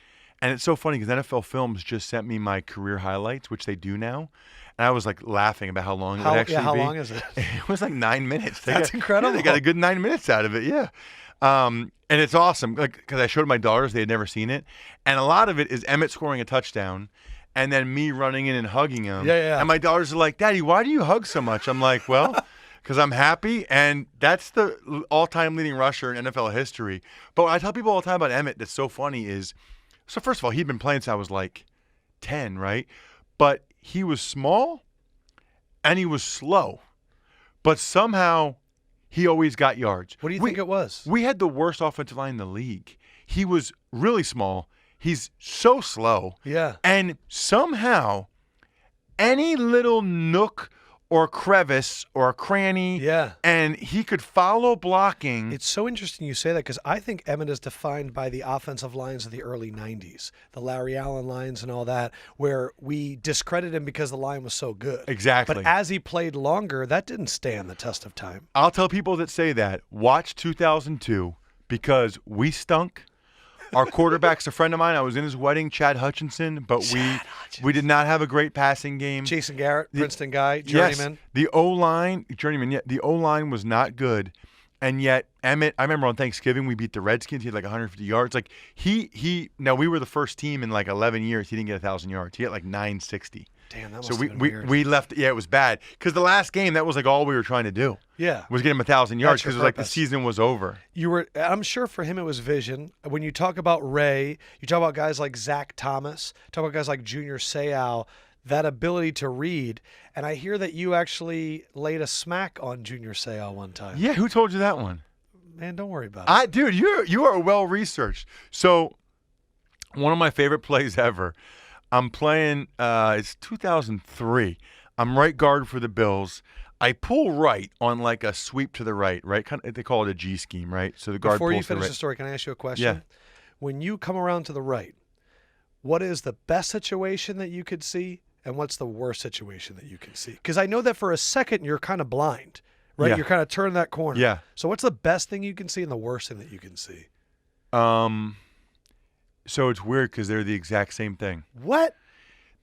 Speaker 2: And it's so funny because NFL Films just sent me my career highlights, which they do now. And I was like laughing about how long it would actually be.
Speaker 1: How long is it?
Speaker 2: It was like 9 minutes.
Speaker 1: That's incredible.
Speaker 2: Yeah, they got a good 9 minutes out of it, yeah. And it's awesome because I showed my daughters. They had never seen it. And a lot of it is Emmitt scoring a touchdown and then me running in and hugging him.
Speaker 1: Yeah.
Speaker 2: And my daughters are like, Daddy, why do you hug so much? I'm like, well, because I'm happy. And that's the all-time leading rusher in NFL history. But what I tell people all the time about Emmitt that's so funny is So first of all, he'd been playing since I was like 10, right? But he was small and he was slow. But somehow he always got yards.
Speaker 1: What do you think it was?
Speaker 2: We had the worst offensive line in the league. He was really small. He's so slow.
Speaker 1: Yeah.
Speaker 2: And somehow any little nook or crevice or cranny, and he could follow blocking.
Speaker 1: It's so interesting you say that because I think Emmett is defined by the offensive lines of the early 90s, the Larry Allen lines and all that, where we discredit him because the line was so good.
Speaker 2: Exactly.
Speaker 1: But as he played longer, that didn't stand the test of time.
Speaker 2: I'll tell people that say that, watch 2002 because we stunk. Our quarterback's a friend of mine. I was in his wedding, Chad Hutchinson, but we did not have a great passing game.
Speaker 1: Jason Garrett, Princeton guy, journeyman.
Speaker 2: Yes, the O-line, journeyman, yeah, the O-line was not good. And yet, Emmett, I remember on Thanksgiving, we beat the Redskins. He had like 150 yards. Like now we were the first team in like 11 years. He didn't get 1,000 yards. He had like 960.
Speaker 1: Damn, that must
Speaker 2: so
Speaker 1: have been weird.
Speaker 2: we left. Yeah, it was bad because the last game that was like all we were trying to do.
Speaker 1: Yeah,
Speaker 2: was get him 1,000 yards because it was like the
Speaker 1: purpose.
Speaker 2: season was over.
Speaker 1: I'm sure for him it was vision. When you talk about Ray, you talk about guys like Zach Thomas, talk about guys like Junior Seau, that ability to read. And I hear that you actually laid a smack on Junior Seau one time.
Speaker 2: Yeah, who told you that one?
Speaker 1: Man, don't worry about it.
Speaker 2: Dude, you are well researched. So, one of my favorite plays ever. I'm playing. It's 2003. I'm right guard for the Bills. I pull right on like a sweep to the right. Kind of, they call it a G scheme, right? So the guard
Speaker 1: Before
Speaker 2: pulls
Speaker 1: you
Speaker 2: to the
Speaker 1: finish
Speaker 2: right.
Speaker 1: the story, can I ask you a question?
Speaker 2: Yeah.
Speaker 1: When you come around to the right, what is the best situation that you could see, and what's the worst situation that you can see? Because I know that for a second you're kind of blind, right?
Speaker 2: Yeah.
Speaker 1: You're kind of turning that corner.
Speaker 2: Yeah.
Speaker 1: So what's the best thing you can see and the worst thing that you can see?
Speaker 2: So it's weird because they're the exact same thing.
Speaker 1: What?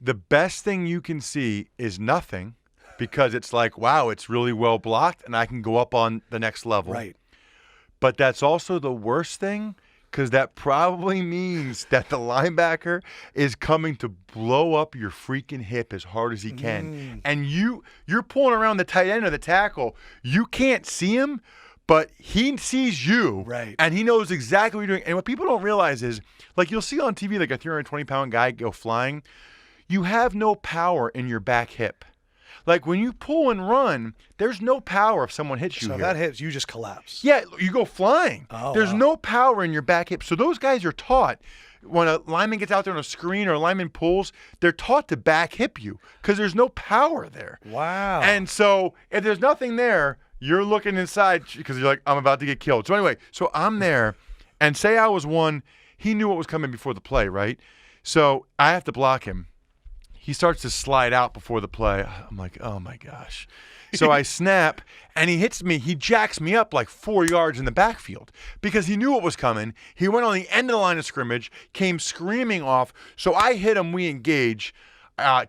Speaker 2: The best thing you can see is nothing because it's like, wow, it's really well blocked and I can go up on the next level.
Speaker 1: Right.
Speaker 2: But that's also the worst thing because that probably means that the linebacker is coming to blow up your freaking hip as hard as he can. And you're pulling around the tight end or the tackle. You can't see him, but he sees you.
Speaker 1: Right.
Speaker 2: And he knows exactly what you're doing. And what people don't realize is, like you'll see on TV like a 320-pound guy go flying. You have no power in your back hip. Like when you pull and run, there's no power if someone hits you
Speaker 1: So
Speaker 2: here.
Speaker 1: if that hits, you just collapse.
Speaker 2: Yeah, you go flying.
Speaker 1: Oh,
Speaker 2: there's
Speaker 1: wow.
Speaker 2: no power in your back hip. So those guys are taught when a lineman gets out there on a screen or a lineman pulls, they're taught to back hip you because there's no power there.
Speaker 1: Wow.
Speaker 2: And so if there's nothing there, you're looking inside because you're like, I'm about to get killed. So anyway, so I'm there, and say I was one, he knew what was coming before the play, right? So I have to block him. He starts to slide out before the play. I'm like, oh my gosh. So I snap, and he hits me. He jacks me up like 4 yards in the backfield because he knew what was coming. He went on the end of the line of scrimmage, came screaming off. So I hit him. We engage.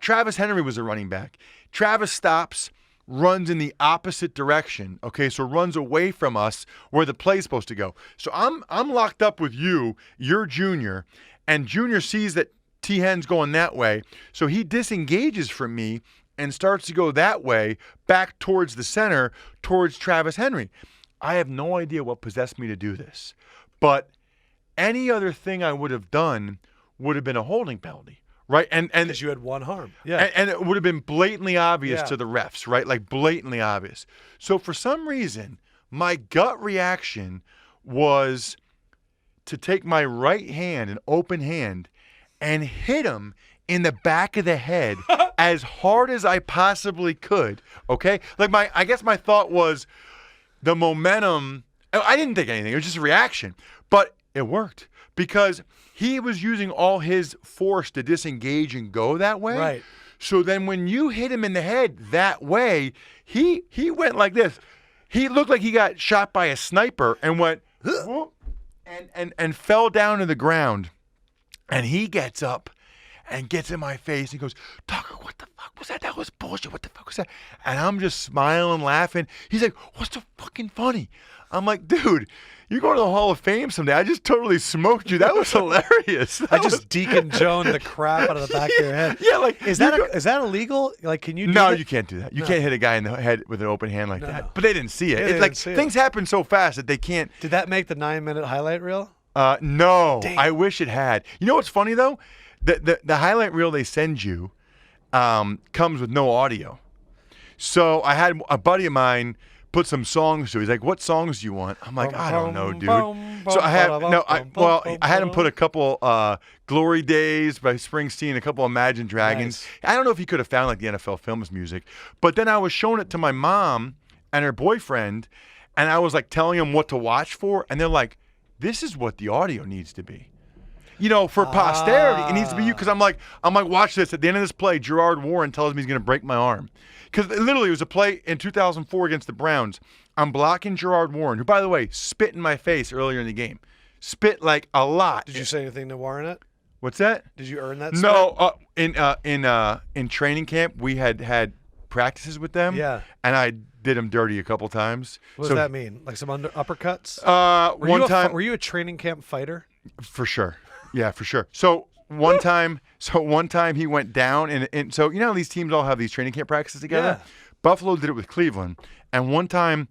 Speaker 2: Travis Henry was a running back. Travis stops, runs in the opposite direction. Okay, so runs away from us where the play's supposed to go. So I'm locked up with you. You're Junior, and Junior sees that T-Hen's going that way. So he disengages from me and starts to go that way, back towards the center, towards Travis Henry. I have no idea what possessed me to do this. But any other thing I would have done would have been a holding penalty, right? And
Speaker 1: because you had one harm. Yeah.
Speaker 2: and it would have been blatantly obvious
Speaker 1: Yeah.
Speaker 2: to the refs, right? Like blatantly obvious. So for some reason, my gut reaction was to take my right hand, an open hand, and hit him in the back of the head as hard as I possibly could. Okay? Like I guess my thought was the momentum. I didn't think anything. It was just a reaction. But it worked because he was using all his force to disengage and go that way.
Speaker 1: Right.
Speaker 2: So then when you hit him in the head that way, he went like this. He looked like he got shot by a sniper and went whoop, and fell down to the ground. And he gets up and gets in my face and goes, Tucker, what the fuck was that? That was bullshit. What the fuck was that? And I'm just smiling, laughing. He's like, what's so fucking funny? I'm like, dude, you're going to the Hall of Fame someday. I just totally smoked you. That was hilarious.
Speaker 1: I just Deacon Joan the crap out of the back of your head.
Speaker 2: Yeah, like
Speaker 1: is that illegal? Like, can you? Do
Speaker 2: No,
Speaker 1: that?
Speaker 2: you can't do that. You can't hit a guy in the head with an open hand like
Speaker 1: No.
Speaker 2: that. But they didn't see it.
Speaker 1: Yeah,
Speaker 2: It's
Speaker 1: they
Speaker 2: like
Speaker 1: didn't see it.
Speaker 2: things happen so fast that they can't.
Speaker 1: Did that make the 9-minute highlight reel?
Speaker 2: No,
Speaker 1: Damn.
Speaker 2: I wish it had. You know what's funny though? The highlight reel they send you comes with no audio. So I had a buddy of mine put some songs to. He's like, "What songs do you want?" I'm like, "I don't know, dude." So I had him put a couple "Glory Days" by Springsteen, a couple "Imagine Dragons."
Speaker 1: Nice.
Speaker 2: I don't know if he could have found like the NFL Films music, but then I was showing it to my mom and her boyfriend, and I was like telling them what to watch for, and they're like, "This is what the audio needs to be." For posterity, it needs to be you. Because I'm like, watch this. At the end of this play, Gerard Warren tells me he's going to break my arm. Because literally, it was a play in 2004 against the Browns. I'm blocking Gerard Warren, who, by the way, spit in my face earlier in the game. Spit like a lot.
Speaker 1: Did you say anything to warrant it?
Speaker 2: What's that?
Speaker 1: Did you earn that spit?
Speaker 2: No. In training camp, we had practices with them.
Speaker 1: Yeah.
Speaker 2: And I did him dirty a couple times.
Speaker 1: What does that mean? Like some uppercuts?
Speaker 2: Were
Speaker 1: you a training camp fighter?
Speaker 2: For sure. Yeah, for sure. So one time he went down, and so how these teams all have these training camp practices together.
Speaker 1: Yeah.
Speaker 2: Buffalo did it with Cleveland, and one time,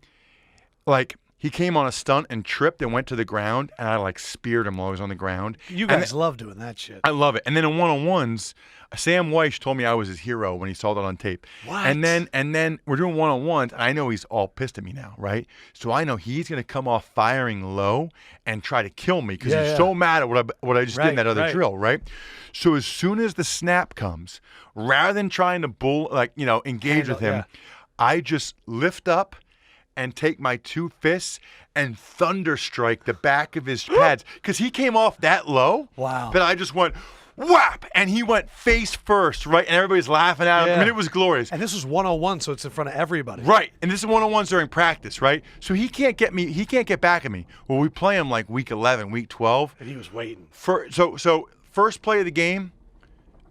Speaker 2: like he came on a stunt and tripped and went to the ground, and I speared him while he was on the ground.
Speaker 1: You guys love doing that shit.
Speaker 2: I love it. And then in one-on-ones, Sam Weiss told me I was his hero when he saw that on tape.
Speaker 1: What?
Speaker 2: And then we're doing one-on-ones, and I know he's all pissed at me now, right? So I know he's going to come off firing low and try to kill me because he's so mad at what I just did in that other drill, right? So as soon as the snap comes, rather than trying to engage with him, I just lift up and take my two fists and thunder strike the back of his pads because he came off that low.
Speaker 1: Wow.
Speaker 2: That I just went whap, and he went face first, right? And everybody's laughing at him.
Speaker 1: Yeah.
Speaker 2: I mean, it was glorious.
Speaker 1: And this was 101, so it's in front of everybody.
Speaker 2: Right. And this is one-on-ones during practice, right? So he can't get me. He can't get back at me. Well, we play him like week 11, week 12.
Speaker 1: And he was waiting.
Speaker 2: So first play of the game,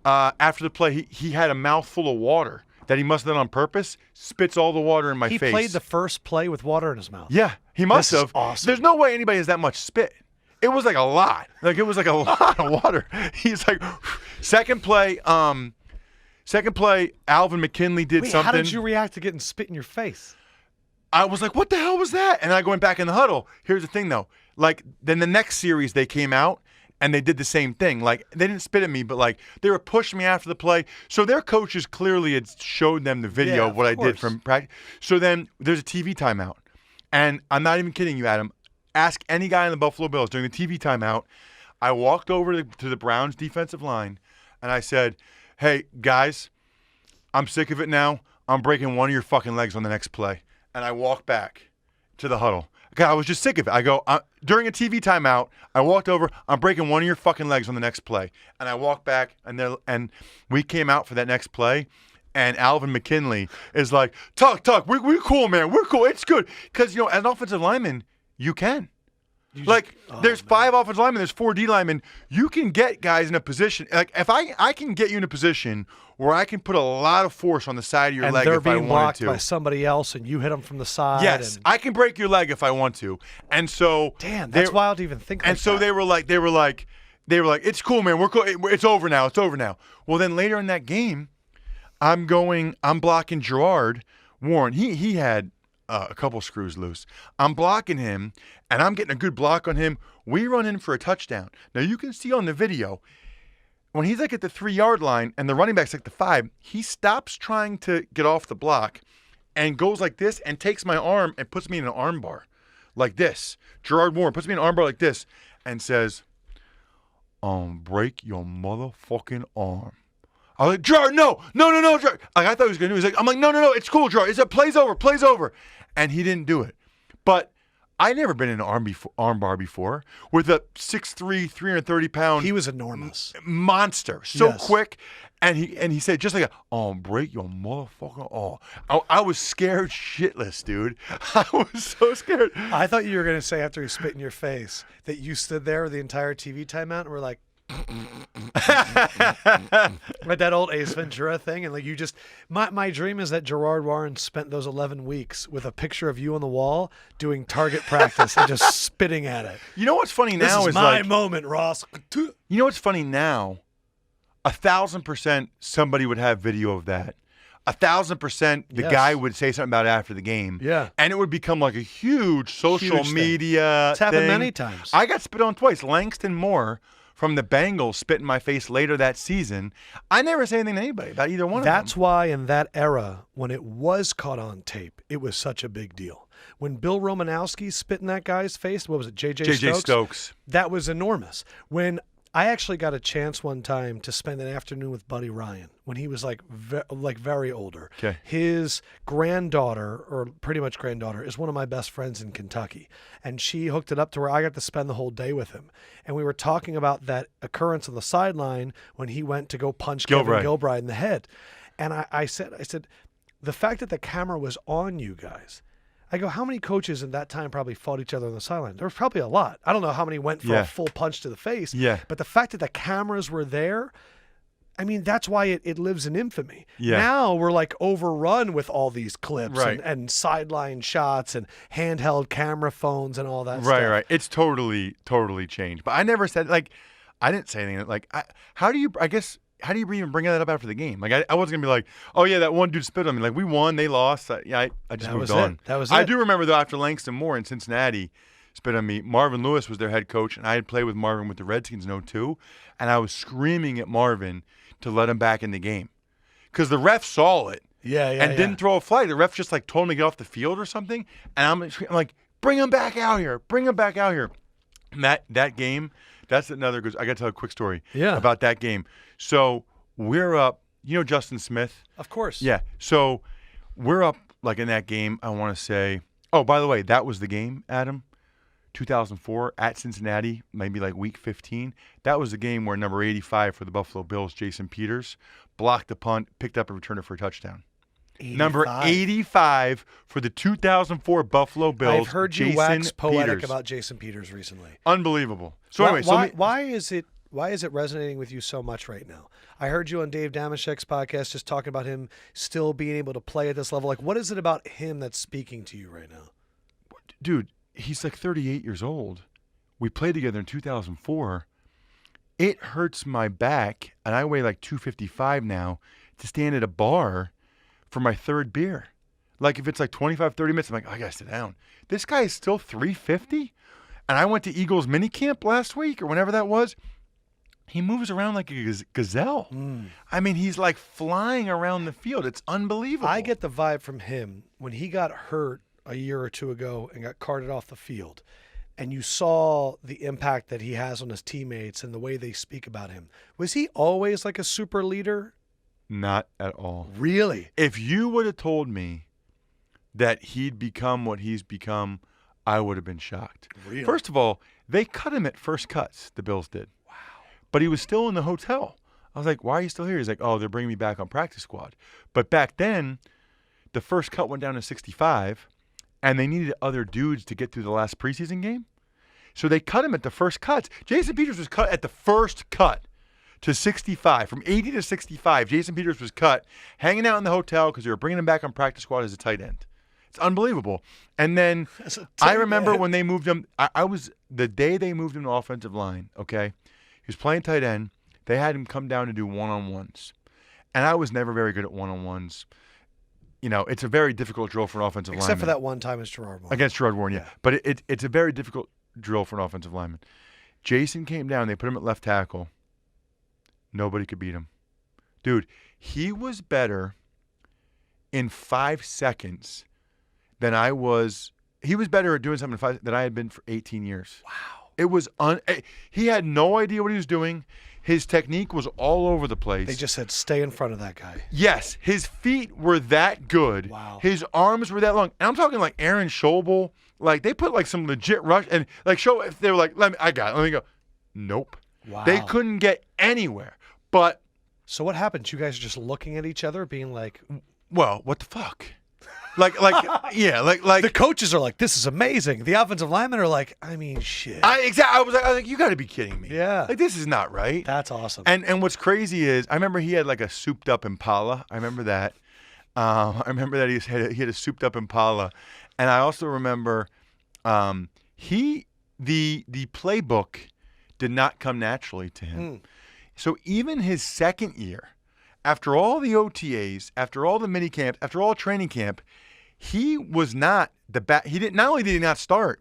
Speaker 2: after the play, he had a mouthful of water that he must have done on purpose, spits all the water in my face.
Speaker 1: He played the first play with water in his mouth.
Speaker 2: Yeah, he must
Speaker 1: This is
Speaker 2: have.
Speaker 1: awesome.
Speaker 2: There's no way anybody has that much spit. It was like a lot. It was like a lot of water. He's like, second play, Alvin McKinley did something.
Speaker 1: How did you react to getting spit in your face?
Speaker 2: I was like, what the hell was that? And I went back in the huddle. Here's the thing, though. Then the next series, they came out, and they did the same thing. They didn't spit at me, but they were pushing me after the play. So their coaches clearly had showed them the video of what I did from practice. So then there's a TV timeout. And I'm not even kidding you, Adam. Ask any guy in the Buffalo Bills during the TV timeout. I walked over to the Browns defensive line, and I said, hey, guys, I'm sick of it now. I'm breaking one of your fucking legs on the next play. And I walked back to the huddle. I was just sick of it. I go, during a TV timeout, I walked over, I'm breaking one of your fucking legs on the next play. And I walked back, and we came out for that next play, and Alvin McKinley is like, Tuck, we're cool, man. We're cool. It's good. Because, as an offensive lineman, you can. There's 5 offensive linemen, there's 4 D linemen. You can get guys in a position. If I can get you in a position where I can put a lot of force on the side of your leg if I wanted to.
Speaker 1: And they're being blocked by somebody else, and you hit them from the side.
Speaker 2: Yes, I can break your leg if I want to. And so,
Speaker 1: damn, that's wild to even think.
Speaker 2: And so they were like, it's cool, man. We're cool. It's over now. It's over now. Well, then later in that game, I'm blocking Gerard Warren. He had a couple screws loose. I'm blocking him, and I'm getting a good block on him. We run in for a touchdown. Now, you can see on the video, when he's at the 3-yard line and the running back's the 5, he stops trying to get off the block and goes like this and takes my arm and puts me in an arm bar like this. Gerard Warren puts me in an arm bar like this and says, break your motherfucking arm. I was like, Gerard, no, Gerard. I thought he was going to do it. I'm like, no, it's cool, Gerard. Plays over. And he didn't do it. But I never been in an arm bar before with a 6'3", 330-pound.
Speaker 1: He was enormous.
Speaker 2: Monster. So quick. And he said, just like, break your motherfucking arm. I was scared shitless, dude. I was so scared.
Speaker 1: I thought you were going to say after he spit in your face that you stood there the entire TV timeout and were like, like that old Ace Ventura thing, and you just my dream is that Gerard Warren spent those 11 weeks with a picture of you on the wall doing target practice and just spitting at it.
Speaker 2: You know what's funny now
Speaker 1: is my moment, Ross.
Speaker 2: You know what's funny now? 1,000% somebody would have video of that. 1,000% the
Speaker 1: Yes.
Speaker 2: guy would say something about it after the game.
Speaker 1: Yeah.
Speaker 2: And it would become like a huge social
Speaker 1: Huge thing.
Speaker 2: media
Speaker 1: It's happened
Speaker 2: thing.
Speaker 1: many times.
Speaker 2: I got spit on twice. Langston Moore from the Bengals spit in my face later that season. I never say anything to anybody about either one of them.
Speaker 1: That's why in that era, when it was caught on tape, it was such a big deal. When Bill Romanowski spit in that guy's face, what was it, J.J.
Speaker 2: Stokes?
Speaker 1: That was enormous. When I actually got a chance one time to spend an afternoon with Buddy Ryan when he was like very older.
Speaker 2: Okay.
Speaker 1: His granddaughter, or pretty much granddaughter, is one of my best friends in Kentucky. And she hooked it up to where I got to spend the whole day with him. And we were talking about that occurrence on the sideline when he went to go punch Kevin Gilbride in the head. And I said, the fact that the camera was on you guys, I go, how many coaches in that time probably fought each other on the sideline? There was probably a lot. I don't know how many went for a full punch to the face.
Speaker 2: Yeah.
Speaker 1: But the fact that the cameras were there, I mean, that's why it lives in infamy.
Speaker 2: Yeah.
Speaker 1: Now we're like overrun with all these clips
Speaker 2: Right.
Speaker 1: and sideline shots and handheld camera phones and all that stuff.
Speaker 2: Right. It's totally changed. But I never said, like, I didn't say anything. Like, how do you even bring that up after the game? Like, I wasn't going to be like, oh, yeah, that one dude spit on me. Like, we won, they lost. I just moved on.
Speaker 1: That was it.
Speaker 2: I do remember, though, after Langston Moore in Cincinnati spit on me, Marvin Lewis was their head coach, and I had played with Marvin with the Redskins in 2002, and I was screaming at Marvin to let him back in the game. Because the ref saw it and didn't throw a flag. The ref just, like, told him to get off the field or something, and I'm like, bring him back out here. Bring him back out here. And that game, that's another good – I got to tell a quick story about that game. So we're up, Justin Smith?
Speaker 1: Of course.
Speaker 2: Yeah. So we're up like in that game, I want to say, oh, by the way, that was the game, Adam, 2004 at Cincinnati, maybe like week 15. That was the game where number 85 for the Buffalo Bills, Jason Peters, blocked the punt, picked up and returned it for a touchdown.
Speaker 1: 85.
Speaker 2: Number 85 for the 2004 Buffalo Bills,
Speaker 1: I've heard you
Speaker 2: Jason
Speaker 1: wax poetic
Speaker 2: Peters.
Speaker 1: about Jason Peters recently.
Speaker 2: Unbelievable. So anyway,
Speaker 1: why is it resonating with you so much right now? I heard you on Dave Damashek's podcast just talking about him still being able to play at this level. Like, what is it about him that's speaking to you right now?
Speaker 2: Dude, he's like 38 years old. We played together in 2004. It hurts my back, and I weigh like 255 now, to stand at a bar for my third beer. Like, if it's like 25, 30 minutes, I'm like, I got to sit down. This guy is still 350? And I went to Eagles minicamp last week or whenever that was. He moves around like a gazelle. I mean, he's like flying around the field. It's unbelievable.
Speaker 1: I get the vibe from him when he got hurt a year or two ago and got carted off the field, and you saw the impact that he has on his teammates and the way they speak about him. Was he always like a super leader?
Speaker 2: Not at all.
Speaker 1: Really?
Speaker 2: If you would have told me that he'd become what he's become, I would have been shocked.
Speaker 1: Really?
Speaker 2: First of all, they cut him at first cuts, the Bills did. Wow. But he was still in the hotel. I was like, why are you still here? He's like, oh, they're bringing me back on practice squad. But back then, the first cut went down to 65, and they needed other dudes to get through the last preseason game. So they cut him at the first cuts. Jason Peters was cut at the first cut to 65. From 80 to 65, Jason Peters was cut, hanging out in the hotel because they were bringing him back on practice squad as a tight end. It's unbelievable. And then I remember when they moved him, I was the day they moved him to offensive line, okay? He was playing tight end. They had him come down to do one-on-ones. And I was never very good at one-on-ones. It's a very difficult drill for an offensive lineman.
Speaker 1: Except for that one time
Speaker 2: against Gerard Warren, yeah. But it's a very difficult drill for an offensive lineman. Jason came down. They put him at left tackle. Nobody could beat him. Dude, he was better in 5 seconds than I was. He was better at doing something than I had been for 18 years.
Speaker 1: Wow.
Speaker 2: It was he had no idea what he was doing. His technique was all over the place.
Speaker 1: They just said, stay in front of that guy.
Speaker 2: Yes, his feet were that good.
Speaker 1: Wow.
Speaker 2: His arms were that long. And I'm talking like Aaron Schobel. Like, they put like some legit rush. And like, if they were like, I got it. Let me go. Nope.
Speaker 1: Wow.
Speaker 2: They couldn't get anywhere. But.
Speaker 1: So what happened? You guys are just looking at each other being like.
Speaker 2: Well, what the fuck? Yeah,
Speaker 1: the coaches are like, this is amazing. The offensive linemen are like, I mean, shit.
Speaker 2: I was like, you got to be kidding me.
Speaker 1: Yeah.
Speaker 2: Like, this is not right.
Speaker 1: That's awesome.
Speaker 2: And what's crazy is, I remember he had like a souped up Impala. I remember that. I remember that he had a souped up Impala, and I also remember the playbook did not come naturally to him. So even his second year after all the OTAs, after all the mini camps, after all training camp, he was not the back. He didn't. Not only did he not start,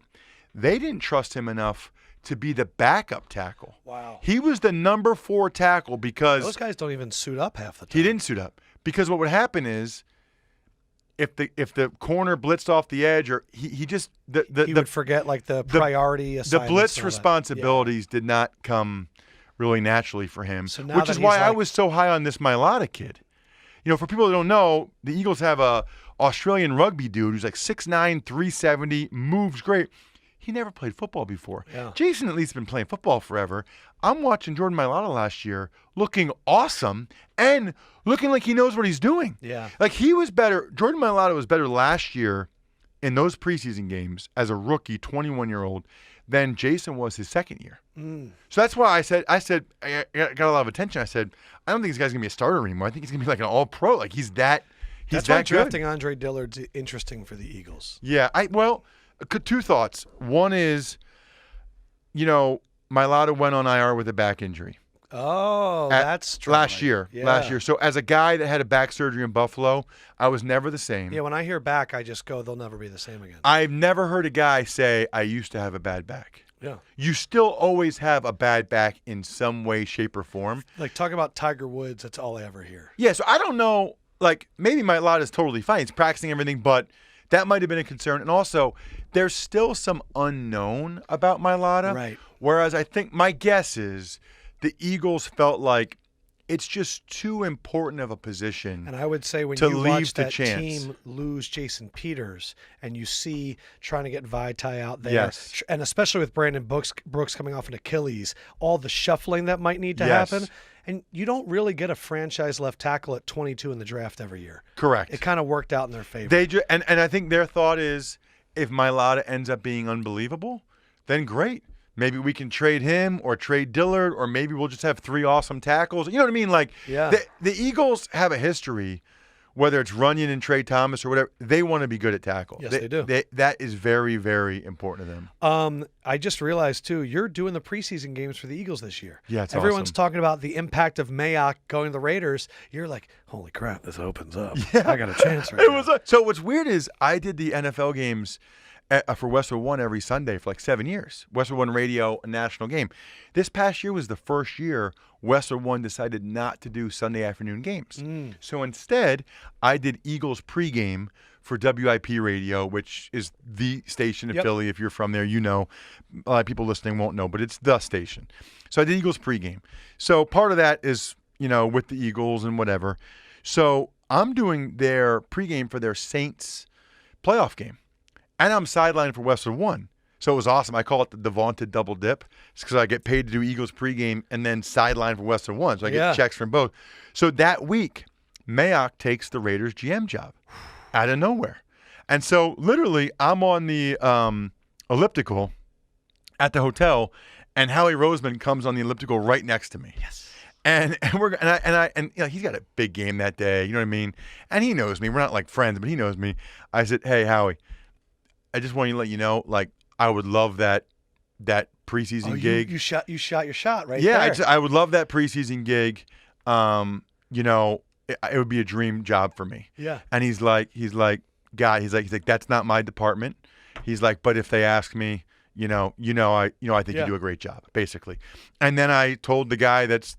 Speaker 2: they didn't trust him enough to be the backup tackle.
Speaker 1: Wow.
Speaker 2: He was the number 4 tackle because
Speaker 1: those guys don't even suit up half the time.
Speaker 2: he didn't suit up because what would happen is if the corner blitzed off the edge or he just
Speaker 1: he would forget like the priority
Speaker 2: the
Speaker 1: assignments.
Speaker 2: blitz responsibilities did not come really naturally for him,
Speaker 1: So now
Speaker 2: which
Speaker 1: that
Speaker 2: is why
Speaker 1: he's
Speaker 2: I
Speaker 1: like-
Speaker 2: was so high on this Mailata kid. You know, for people that don't know, the Eagles have a Australian rugby dude who's like 6'9", 370, moves great. He never played football before.
Speaker 1: Yeah.
Speaker 2: Jason at least been playing football forever. I'm watching Jordan Mailata last year looking awesome and looking like he knows what he's doing.
Speaker 1: Yeah.
Speaker 2: Like he was better. Jordan Mailata was better last year in those preseason games as a rookie, 21-year-old, than Jason was his second year. So that's why I said I got a lot of attention. I said, I don't think this guy's going to be a starter anymore. I think he's going to be like an all-pro. Like he's that
Speaker 1: That's why
Speaker 2: good.
Speaker 1: drafting Andre Dillard's interesting for the Eagles.
Speaker 2: Yeah, two thoughts. One is, you know, Mailata went on IR with a back injury.
Speaker 1: Oh, that's true.
Speaker 2: Last year.
Speaker 1: Yeah.
Speaker 2: So as a guy that had a back surgery in Buffalo, I was never the same.
Speaker 1: Yeah, when I hear back, I just go, they'll never be the same again.
Speaker 2: I've never heard a guy say, I used to have a bad back.
Speaker 1: Yeah.
Speaker 2: You still always have a bad back in some way, shape, or form.
Speaker 1: Like, talk about Tiger Woods, that's all I ever hear.
Speaker 2: Yeah, so I don't know. Like, maybe Mailata is totally fine. He's practicing everything, but that might have been a concern. And also, there's still some unknown about Mailata.
Speaker 1: Right.
Speaker 2: Whereas I think my guess is the Eagles felt like it's just too important of a position.
Speaker 1: And I would say when
Speaker 2: to
Speaker 1: you
Speaker 2: leave
Speaker 1: watch
Speaker 2: the
Speaker 1: that
Speaker 2: chance.
Speaker 1: team lose Jason Peters and you see trying to get Vitae out there,
Speaker 2: Yes.
Speaker 1: and especially with Brandon Brooks coming off an Achilles, all the shuffling that might need to
Speaker 2: Yes.
Speaker 1: happen. And you don't really get a franchise left tackle at 22 in the draft every year.
Speaker 2: Correct.
Speaker 1: It kind of worked out in their favor.
Speaker 2: And I think their thought is if Mailata ends up being unbelievable, then great. Maybe we can trade him or trade Dillard, or maybe we'll just have 3 awesome tackles. You know what I mean? Like,
Speaker 1: Yeah.
Speaker 2: the Eagles have a history, whether it's Runyon and Trey Thomas or whatever, they want to be good at tackle.
Speaker 1: Yes, they do.
Speaker 2: That is very, very important to them.
Speaker 1: I just realized, too, you're doing the preseason games for the Eagles this year.
Speaker 2: Yeah, it's
Speaker 1: Everyone's
Speaker 2: awesome.
Speaker 1: talking about the impact of Mayock going to the Raiders. You're like, holy crap, this opens up. I got a chance right now.
Speaker 2: So what's weird is I did the NFL games for Westwood One every Sunday for like 7 years. Westwood One Radio, a national game. This past year was the first year Westwood One decided not to do Sunday afternoon games. So instead, I did Eagles pregame for WIP Radio, which is the station in
Speaker 1: Yep.
Speaker 2: Philly. If you're from there, you know. A lot of people listening won't know, but it's the station. So I did Eagles pregame. So part of that is, you know, with the Eagles and whatever. So I'm doing their pregame for their Saints playoff game. And I'm sidelined for Westwood One. So it was awesome. I call it the vaunted double dip. It's because I get paid to do Eagles pregame and then sideline for Westwood One. So I get checks from both. So that week, Mayock takes the Raiders GM job out of nowhere. And so literally I'm on the elliptical at the hotel, and Howie Roseman comes on the elliptical right next to me.
Speaker 1: Yes.
Speaker 2: And you know, he's got a big game that day. You know what I mean? And he knows me. We're not like friends, but he knows me. I said, "Hey, Howie, I just want to let you know, like, I would love that preseason gig."
Speaker 1: You shot your shot right
Speaker 2: Yeah,
Speaker 1: there.
Speaker 2: I would love that preseason gig. You know, it would be a dream job for me.
Speaker 1: Yeah.
Speaker 2: And he's like, guy, he's like, that's not my department. He's like, but if they ask me, I think you do a great job, basically. And then I told the guy that's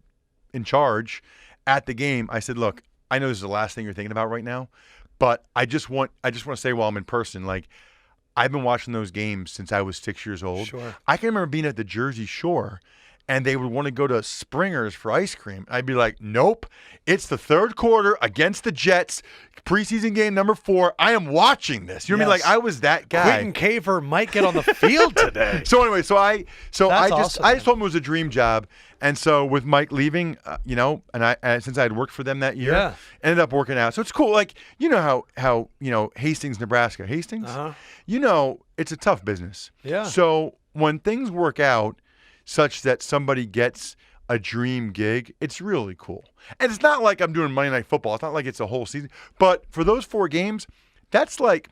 Speaker 2: in charge at the game, I said, look, I know this is the last thing you're thinking about right now, but I just want to say while I'm in person, like, I've been watching those games since I was 6 years old.
Speaker 1: Sure.
Speaker 2: I can remember being at the Jersey Shore, and they would want to go to Springer's for ice cream. I'd be like, nope, it's the third quarter against the Jets, preseason game number 4. I am watching this. You know what I mean?
Speaker 1: Yes.
Speaker 2: Like, I was that guy.
Speaker 1: Quentin Caver might get on the field today.
Speaker 2: So anyway, I just
Speaker 1: awesome,
Speaker 2: told him it was a dream job, and so with Mike leaving, and since I had worked for them that year,
Speaker 1: Yeah.
Speaker 2: ended up working out. So it's cool. Like, you know how Hastings, Nebraska,
Speaker 1: Uh-huh.
Speaker 2: it's a tough business.
Speaker 1: Yeah.
Speaker 2: So when things work out such that somebody gets a dream gig, it's really cool. And it's not like I'm doing Monday Night Football. It's not like it's a whole season. But for those 4 games, that's like,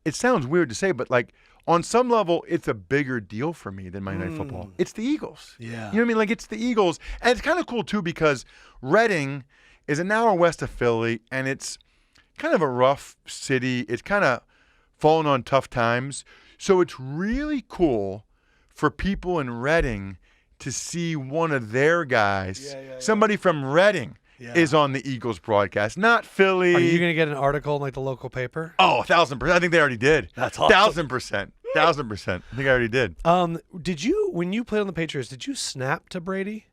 Speaker 2: it sounds weird to say, but like on some level, it's a bigger deal for me than Monday Night Football. It's the Eagles.
Speaker 1: Yeah.
Speaker 2: You know what I mean? Like, it's the Eagles. And it's kind of cool, too, because Reading is an hour west of Philly, and it's kind of a rough city. It's kind of fallen on tough times. So it's really cool for people in Reading to see one of their guys, somebody from Reading, is on the Eagles broadcast, not Philly.
Speaker 1: Are you going to get an article in like the local paper?
Speaker 2: Oh, 1,000%. I think they already did.
Speaker 1: That's awesome.
Speaker 2: 1,000%. 1,000%. I think I already did.
Speaker 1: Did you, when you played on the Patriots, did you snap to Brady?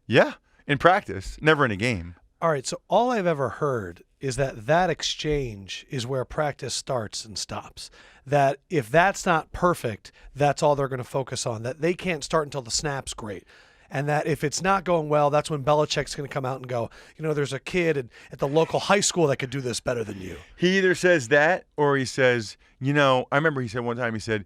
Speaker 2: Yeah, in practice, never in a game.
Speaker 1: All right, so all I've ever heard is that exchange is where practice starts and stops. That if that's not perfect, that's all they're going to focus on. That they can't start until the snap's great. And that if it's not going well, that's when Belichick's going to come out and go, there's a kid at the local high school that could do this better than you.
Speaker 2: He either says that or he says, I remember he said one time, he said,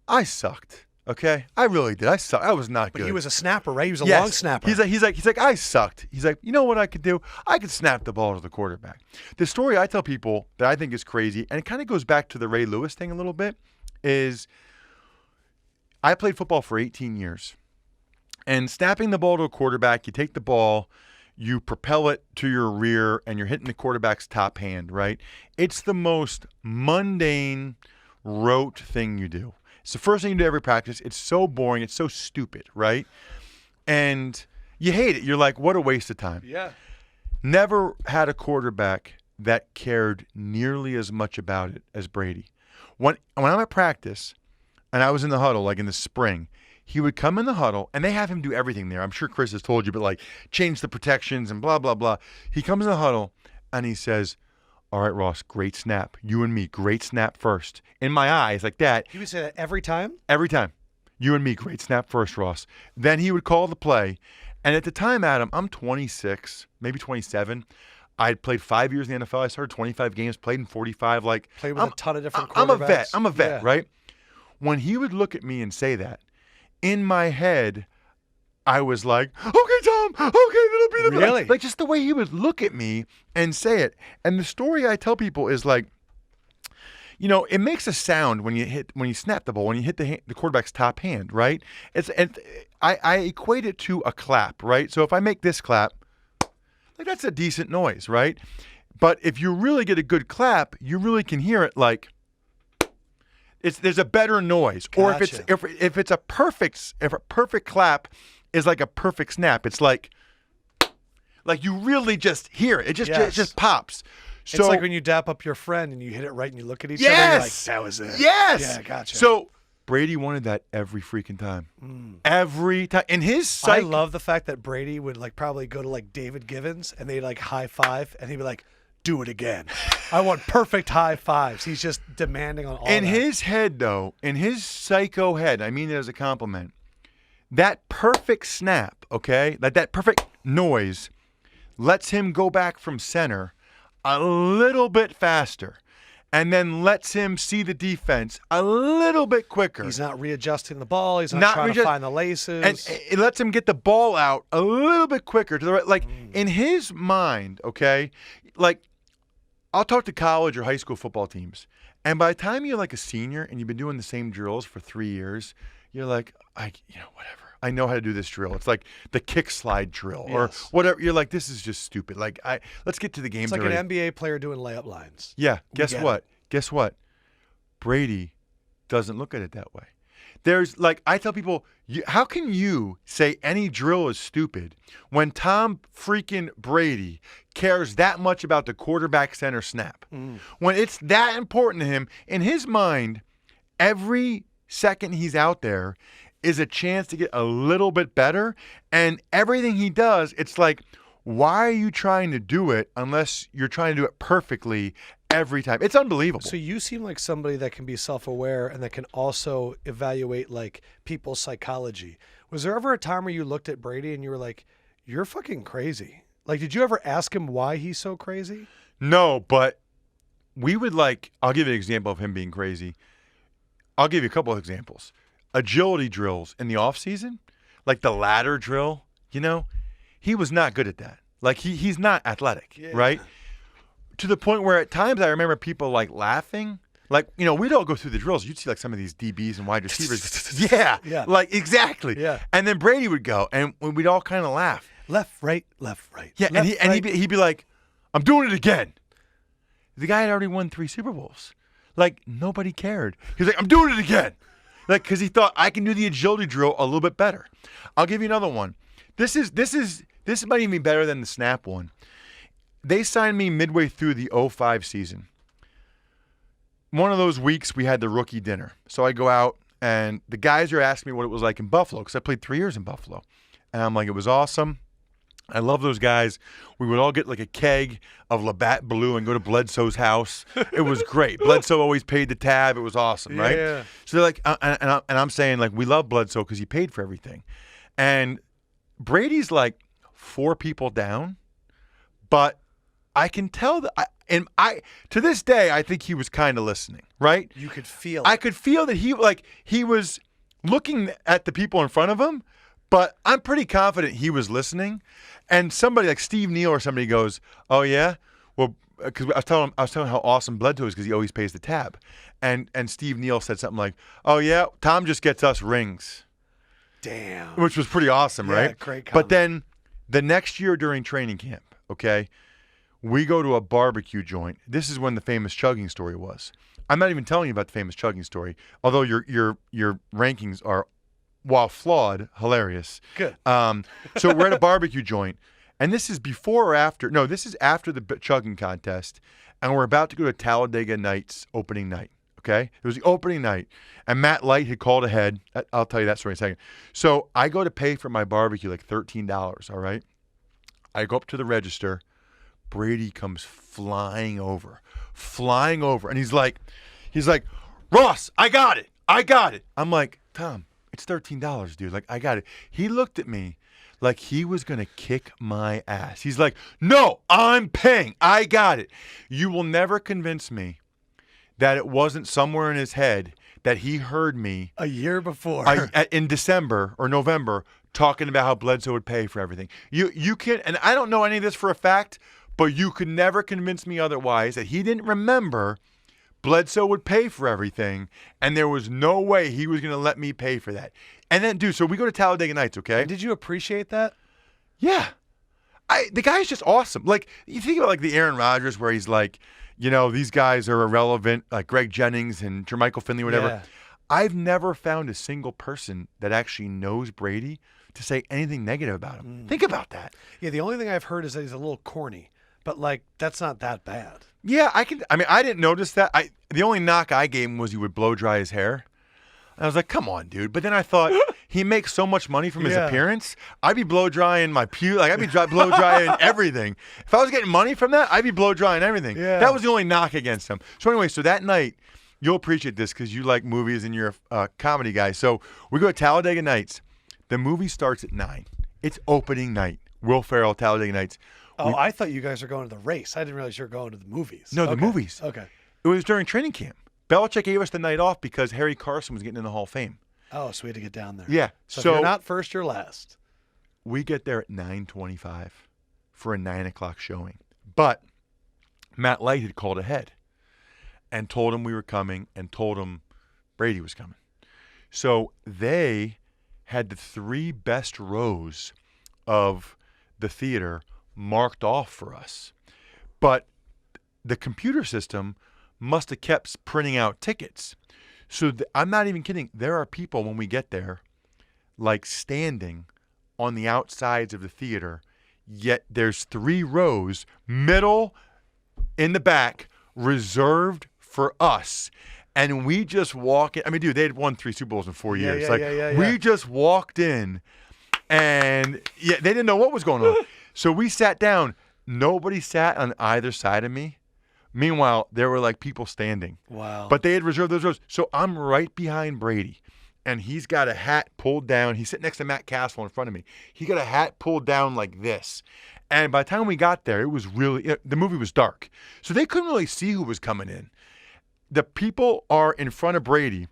Speaker 2: I sucked. Okay, I really did. I sucked. I was not good.
Speaker 1: But he was a snapper, right? He was a long snapper.
Speaker 2: He's like, I sucked. He's like, you know what I could do? I could snap the ball to the quarterback. The story I tell people that I think is crazy, and it kind of goes back to the Ray Lewis thing a little bit, is I played football for 18 years. And snapping the ball to a quarterback, you take the ball, you propel it to your rear, and you're hitting the quarterback's top hand, right? It's the most mundane, rote thing you do. It's the first thing you do every practice. It's so boring. It's so stupid, right? And you hate it. You're like, what a waste of time.
Speaker 1: Yeah.
Speaker 2: Never had a quarterback that cared nearly as much about it as Brady. When I'm at practice, and I was in the huddle, like in the spring, he would come in the huddle, and they have him do everything there. I'm sure Chris has told you, but like change the protections and blah, blah, blah. He comes in the huddle, and he says, all right, Ross, great snap. You and me, great snap first. In my eyes, like that.
Speaker 1: He would say that every time?
Speaker 2: Every time. You and me, great snap first, Ross. Then he would call the play. And at the time, Adam, I'm 26, maybe 27. I had played 5 years in the NFL. I started 25 games, played in 45.
Speaker 1: Played with a ton of different quarterbacks.
Speaker 2: I'm a vet, right? When he would look at me and say that, in my head, I was like, okay, Tom, okay, that'll be the
Speaker 1: really?
Speaker 2: Like just the way he would look at me and say it. And the story I tell people is like, it makes a sound when you snap the ball, when you hit the quarterback's top hand, right? I equate it to a clap, right? So if I make this clap, like that's a decent noise, right? But if you really get a good clap, you really can hear it like there's a better noise.
Speaker 1: Gotcha.
Speaker 2: Or if a perfect clap is like a perfect snap, it's like you really just hear it. It just pops. So,
Speaker 1: it's like when you dap up your friend and you hit it right and you look at each other and you're like, that was it.
Speaker 2: Yes.
Speaker 1: Yeah, gotcha.
Speaker 2: So Brady wanted that every freaking time. Every time. In his psych,
Speaker 1: I love the fact that Brady would probably go to David Givens and they'd high five and he'd be like, do it again. I want perfect high fives. He's just demanding on all
Speaker 2: in
Speaker 1: that.
Speaker 2: his head, though, in his psycho head, I mean it as a compliment, that perfect snap, okay, that perfect noise lets him go back from center a little bit faster and then lets him see the defense a little bit quicker.
Speaker 1: He's not readjusting the ball. He's not trying to find the laces.
Speaker 2: And it lets him get the ball out a little bit quicker to the right. In his mind, okay, I'll talk to college or high school football teams, and by the time you're a senior and you've been doing the same drills for 3 years, you're like, whatever. I know how to do this drill. It's like the kick slide drill or whatever. You're like, this is just stupid. Let's get to the game.
Speaker 1: It's like
Speaker 2: already.
Speaker 1: an NBA player doing layup lines.
Speaker 2: Yeah. Guess what? Brady doesn't look at it that way. There's I tell people, how can you say any drill is stupid when Tom freaking Brady cares that much about the quarterback center snap? When it's that important to him, in his mind, every second he's out there is a chance to get a little bit better. And everything he does, it's like, why are you trying to do it unless you're trying to do it perfectly every time? It's unbelievable.
Speaker 1: So you seem like somebody that can be self-aware and that can also evaluate people's psychology. Was there ever a time where you looked at Brady and you were like, you're fucking crazy? Did you ever ask him why he's so crazy?
Speaker 2: No, but we would I'll give you an example of him being crazy. I'll give you a couple of examples. Agility drills in the off season, the ladder drill, he was not good at that. He's not athletic, right? To the point where at times I remember people laughing. We'd all go through the drills. You'd see some of these DBs and wide receivers. Yeah. Exactly.
Speaker 1: Yeah.
Speaker 2: And then Brady would go and we'd all kind of laugh.
Speaker 1: Left, right, left, right.
Speaker 2: Yeah,
Speaker 1: left,
Speaker 2: and
Speaker 1: right.
Speaker 2: he'd be like, I'm doing it again. The guy had already won 3 Super Bowls. Like, nobody cared. He's like, I'm doing it again. Like, because he thought I can do the agility drill a little bit better. I'll give you another one. This might even be better than the snap one. They signed me midway through the 05 season. One of those weeks we had the rookie dinner. So I go out and the guys are asking me what it was like in Buffalo because I played 3 years in Buffalo. And I'm like, it was awesome. I love those guys. We would all get like a keg of Labatt Blue and go to Bledsoe's house. It was great. Bledsoe always paid the tab. It was awesome, right?
Speaker 1: Yeah.
Speaker 2: So they're like, and I'm saying like, we love Bledsoe because he paid for everything. And Brady's like 4 people down, but I can tell that, to this day, I think he was kind of listening, right?
Speaker 1: You could feel
Speaker 2: I
Speaker 1: it.
Speaker 2: could feel that he was looking at the people in front of him, but I'm pretty confident he was listening. And somebody like Steve Neal or somebody goes, "Oh yeah, well," because I was telling him how awesome Bledsoe is because he always pays the tab, and Steve Neal said something like, "Oh yeah, Tom just gets us rings,"
Speaker 1: Damn.
Speaker 2: which was pretty awesome,
Speaker 1: Yeah,
Speaker 2: right?
Speaker 1: great comment.
Speaker 2: But then the next year during training camp, okay, we go to a barbecue joint. This is when the famous chugging story was. I'm not even telling you about the famous chugging story, although your rankings are, while flawed, hilarious.
Speaker 1: Good.
Speaker 2: So we're at a barbecue joint, and this is before or after? No, this is after the chugging contest, and we're about to go to Talladega Nights opening night. Okay, it was the opening night, and Matt Light had called ahead. I'll tell you that story in a second. So I go to pay for my barbecue, like $13. All right, I go up to the register. Brady comes flying over, and he's like, Ross, I got it. I'm like, Tom, it's $13, dude. Like, I got it. He looked at me like he was going to kick my ass. He's like, no, I'm paying. I got it. You will never convince me that it wasn't somewhere in his head that he heard me
Speaker 1: A year before.
Speaker 2: in December or November talking about how Bledsoe would pay for everything. You can, and I don't know any of this for a fact, but you could never convince me otherwise that he didn't remember Bledsoe would pay for everything, and there was no way he was going to let me pay for that. And then, dude, so we go to Talladega Nights, okay?
Speaker 1: Did you appreciate that?
Speaker 2: Yeah. The guy's just awesome. Like, you think about, like, the Aaron Rodgers where he's like, you know, these guys are irrelevant, like Greg Jennings and Jermichael Finley, whatever.
Speaker 1: Yeah.
Speaker 2: I've never found a single person that actually knows Brady to say anything negative about him. Think about that.
Speaker 1: Yeah, the only thing I've heard is that he's a little corny, but, like, that's not that bad.
Speaker 2: Yeah, I didn't notice that. The only knock I gave him was he would blow dry his hair. And I was like, come on, dude. But then I thought, he makes so much money from his
Speaker 1: Yeah. appearance.
Speaker 2: I'd be blow drying my pew. Like, I'd be blow drying everything. If I was getting money from that, I'd be blow drying everything.
Speaker 1: Yeah.
Speaker 2: That was the only knock against him. So anyway, so that night, you'll appreciate this because you like movies and you're a comedy guy. So we go to Talladega Nights. The movie starts at 9. It's opening night. Will Ferrell, Talladega Nights.
Speaker 1: Oh, I thought you guys were going to the race. I didn't realize you were going to the movies.
Speaker 2: No, the
Speaker 1: Okay.
Speaker 2: movies.
Speaker 1: Okay.
Speaker 2: It was during training camp. Belichick gave us the night off because Harry Carson was getting in the Hall of Fame.
Speaker 1: Oh, so we had to get down there.
Speaker 2: Yeah.
Speaker 1: So, if
Speaker 2: So
Speaker 1: you're not first, you're last.
Speaker 2: we get there at 9:25 for a 9 o'clock showing. But Matt Light had called ahead and told him we were coming and told him Brady was coming. So they had the 3 best rows of the theater marked off for us. But the computer system must have kept printing out tickets. So I'm not even kidding. There are people when we get there, like standing on the outsides of the theater, yet there's 3 rows, middle in the back, reserved for us. And we just walk in. I mean, dude, they had won 3 Super Bowls in 4 years.
Speaker 1: Yeah.
Speaker 2: We just walked in, and they didn't know what was going on. So we sat down. Nobody sat on either side of me. Meanwhile, there were like people standing.
Speaker 1: Wow.
Speaker 2: But they had reserved those rows. So I'm right behind Brady, and he's got a hat pulled down. He's sitting next to Matt Castle in front of me. He got a hat pulled down like this. And by the time we got there, it was really, the movie was dark. So they couldn't really see who was coming in. The people are in front of Brady,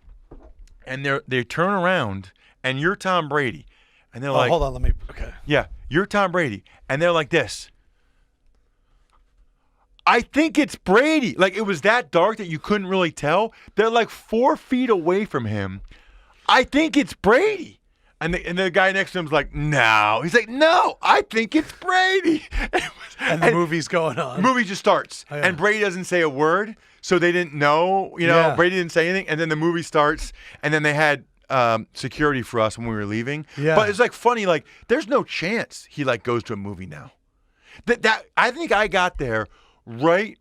Speaker 2: and they turn around, and you're Tom Brady. And they're like,
Speaker 1: hold on, let me, okay.
Speaker 2: yeah, you're Tom Brady. And they're like this. I think it's Brady. Like, it was that dark that you couldn't really tell. They're like 4 feet away from him. I think it's Brady. And the guy next to him's like, no. He's like, no, I think it's Brady.
Speaker 1: And the movie's going on.
Speaker 2: The movie just starts.
Speaker 1: Oh, yeah.
Speaker 2: And Brady doesn't say a word, so they didn't know.
Speaker 1: Yeah.
Speaker 2: Brady didn't say anything. And then the movie starts, and then they had security for us when we were leaving.
Speaker 1: Yeah.
Speaker 2: But it's like funny, like there's no chance he like goes to a movie now. That I think I got there right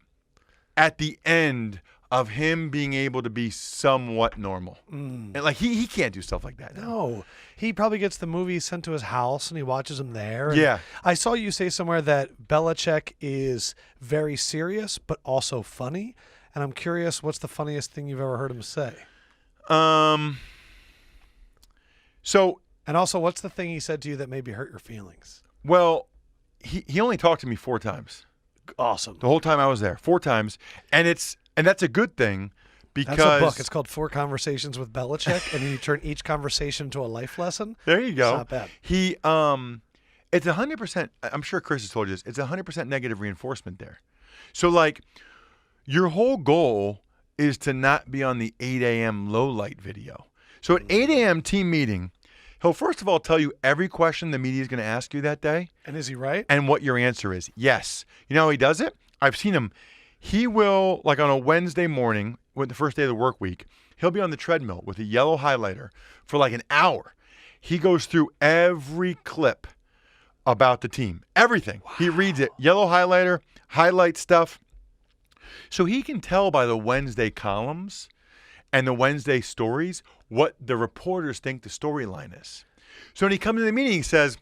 Speaker 2: at the end of him being able to be somewhat normal. And like he can't do stuff like that now.
Speaker 1: No, he probably gets the movie sent to his house and he watches them there. And
Speaker 2: Yeah.
Speaker 1: I saw you say somewhere that Belichick is very serious but also funny, and I'm curious, what's the funniest thing you've ever heard him say?
Speaker 2: So,
Speaker 1: And also, what's the thing he said to you that maybe hurt your feelings?
Speaker 2: well, he only talked to me 4 times.
Speaker 1: Awesome.
Speaker 2: The whole time I was there, 4 times, and that's a good thing because
Speaker 1: That's a book. It's called 4 Conversations with Belichick, and you turn each conversation into a life lesson.
Speaker 2: there you go.
Speaker 1: It's not bad.
Speaker 2: He it's 100%. I'm sure Chris has told you this. It's 100% negative reinforcement there. So like, your whole goal is to not be on the 8 a.m. low light video. So at 8 a.m. team meeting, he'll first of all tell you every question the media is going to ask you that day.
Speaker 1: And is he right?
Speaker 2: And what your answer is. Yes. You know how he does it? I've seen him. He will, like on a Wednesday morning, with the first day of the work week, he'll be on the treadmill with a yellow highlighter for like an hour. He goes through every clip about the team. Everything. Wow. He reads it. Yellow highlighter, highlight stuff. So he can tell by the Wednesday columns and the Wednesday stories what the reporters think the storyline is. So when he comes to the meeting, he says,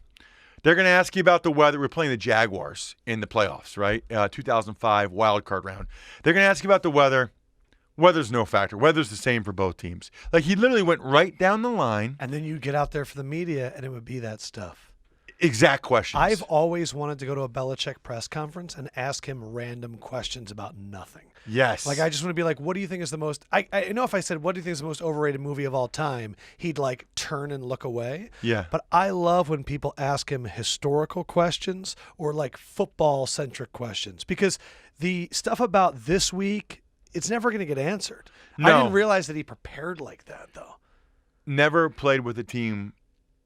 Speaker 2: they're going to ask you about the weather. We're playing the Jaguars in the playoffs, right? 2005 wild card round. They're going to ask you about the weather. Weather's no factor. Weather's the same for both teams. Like, he literally went right down the line.
Speaker 1: And then you get out there for the media, and it would be that stuff.
Speaker 2: Exact questions.
Speaker 1: I've always wanted to go to a Belichick press conference and ask him random questions about nothing.
Speaker 2: Yes.
Speaker 1: Like, I just want to be like, what do you think is the most... I know if I said, what do you think is the most overrated movie of all time, he'd, like, turn and look away.
Speaker 2: Yeah.
Speaker 1: But I love when people ask him historical questions or, like, football-centric questions. Because the stuff about this week, it's never going to get answered.
Speaker 2: No.
Speaker 1: I didn't realize that he prepared like that, though.
Speaker 2: Never played with a team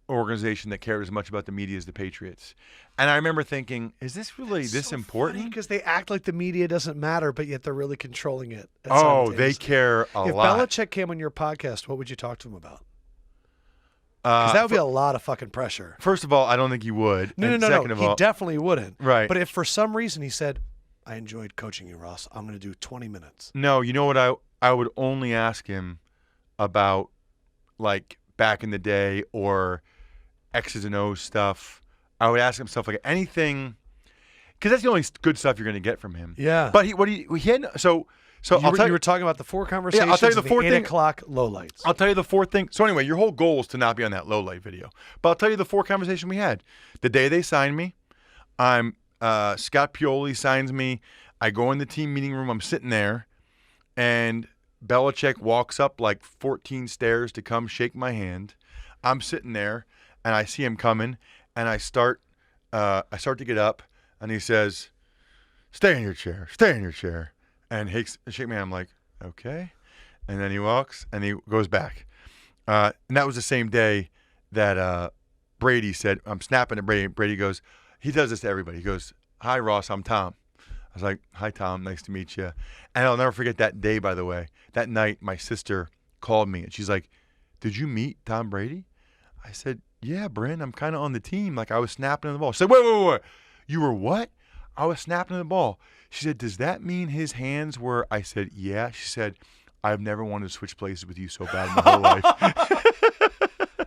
Speaker 2: organization that cared as much about the media as the Patriots. And I remember thinking, is this really this
Speaker 1: so
Speaker 2: important?
Speaker 1: Because they act like the media doesn't matter, but yet they're really controlling it.
Speaker 2: Oh, they care a
Speaker 1: if
Speaker 2: lot.
Speaker 1: If Belichick came on your podcast, what would you talk to him about? Because that would be a lot of fucking pressure.
Speaker 2: First of all, I don't think he would.
Speaker 1: No.
Speaker 2: Second of all,
Speaker 1: he definitely wouldn't.
Speaker 2: Right.
Speaker 1: But if for some reason he said, I enjoyed coaching you, Ross, I'm going to do 20 minutes.
Speaker 2: No, you know what? I would only ask him about, like, back in the day or X's and O's stuff. I would ask him stuff like anything, because that's the only good stuff you're going to get from him.
Speaker 1: Yeah.
Speaker 2: But he had so
Speaker 1: you were talking about the 4 conversations.
Speaker 2: Yeah, I'll tell you the 4
Speaker 1: 8
Speaker 2: thing.
Speaker 1: o'clock lowlights.
Speaker 2: I'll tell you the 4 thing. So anyway, your whole goal is to not be on that low light video. But I'll tell you the 4 conversation we had. The day they signed me, I'm Scott Pioli signs me. I go in the team meeting room. I'm sitting there, and Belichick walks up like 14 stairs to come shake my hand. I'm sitting there, and I see him coming, and I start to get up, and he says, "Stay in your chair. Stay in your chair." And shake my hand. I'm like, okay. And then he walks, and he goes back. And that was the same day that Brady said, I'm snapping at Brady. Brady goes, he does this to everybody. He goes, "Hi, Ross, I'm Tom." I was like, "Hi, Tom. Nice to meet you." And I'll never forget that day, by the way. That night, my sister called me, and she's like, "Did you meet Tom Brady?" I said, "Yeah, Bryn, I'm kind of on the team. Like, I was snapping at the ball." She said, wait. You were what? I was snapping at the ball. She said, "Does that mean his hands were?" I said, "Yeah." She said, "I've never wanted to switch places with you so bad in my whole life."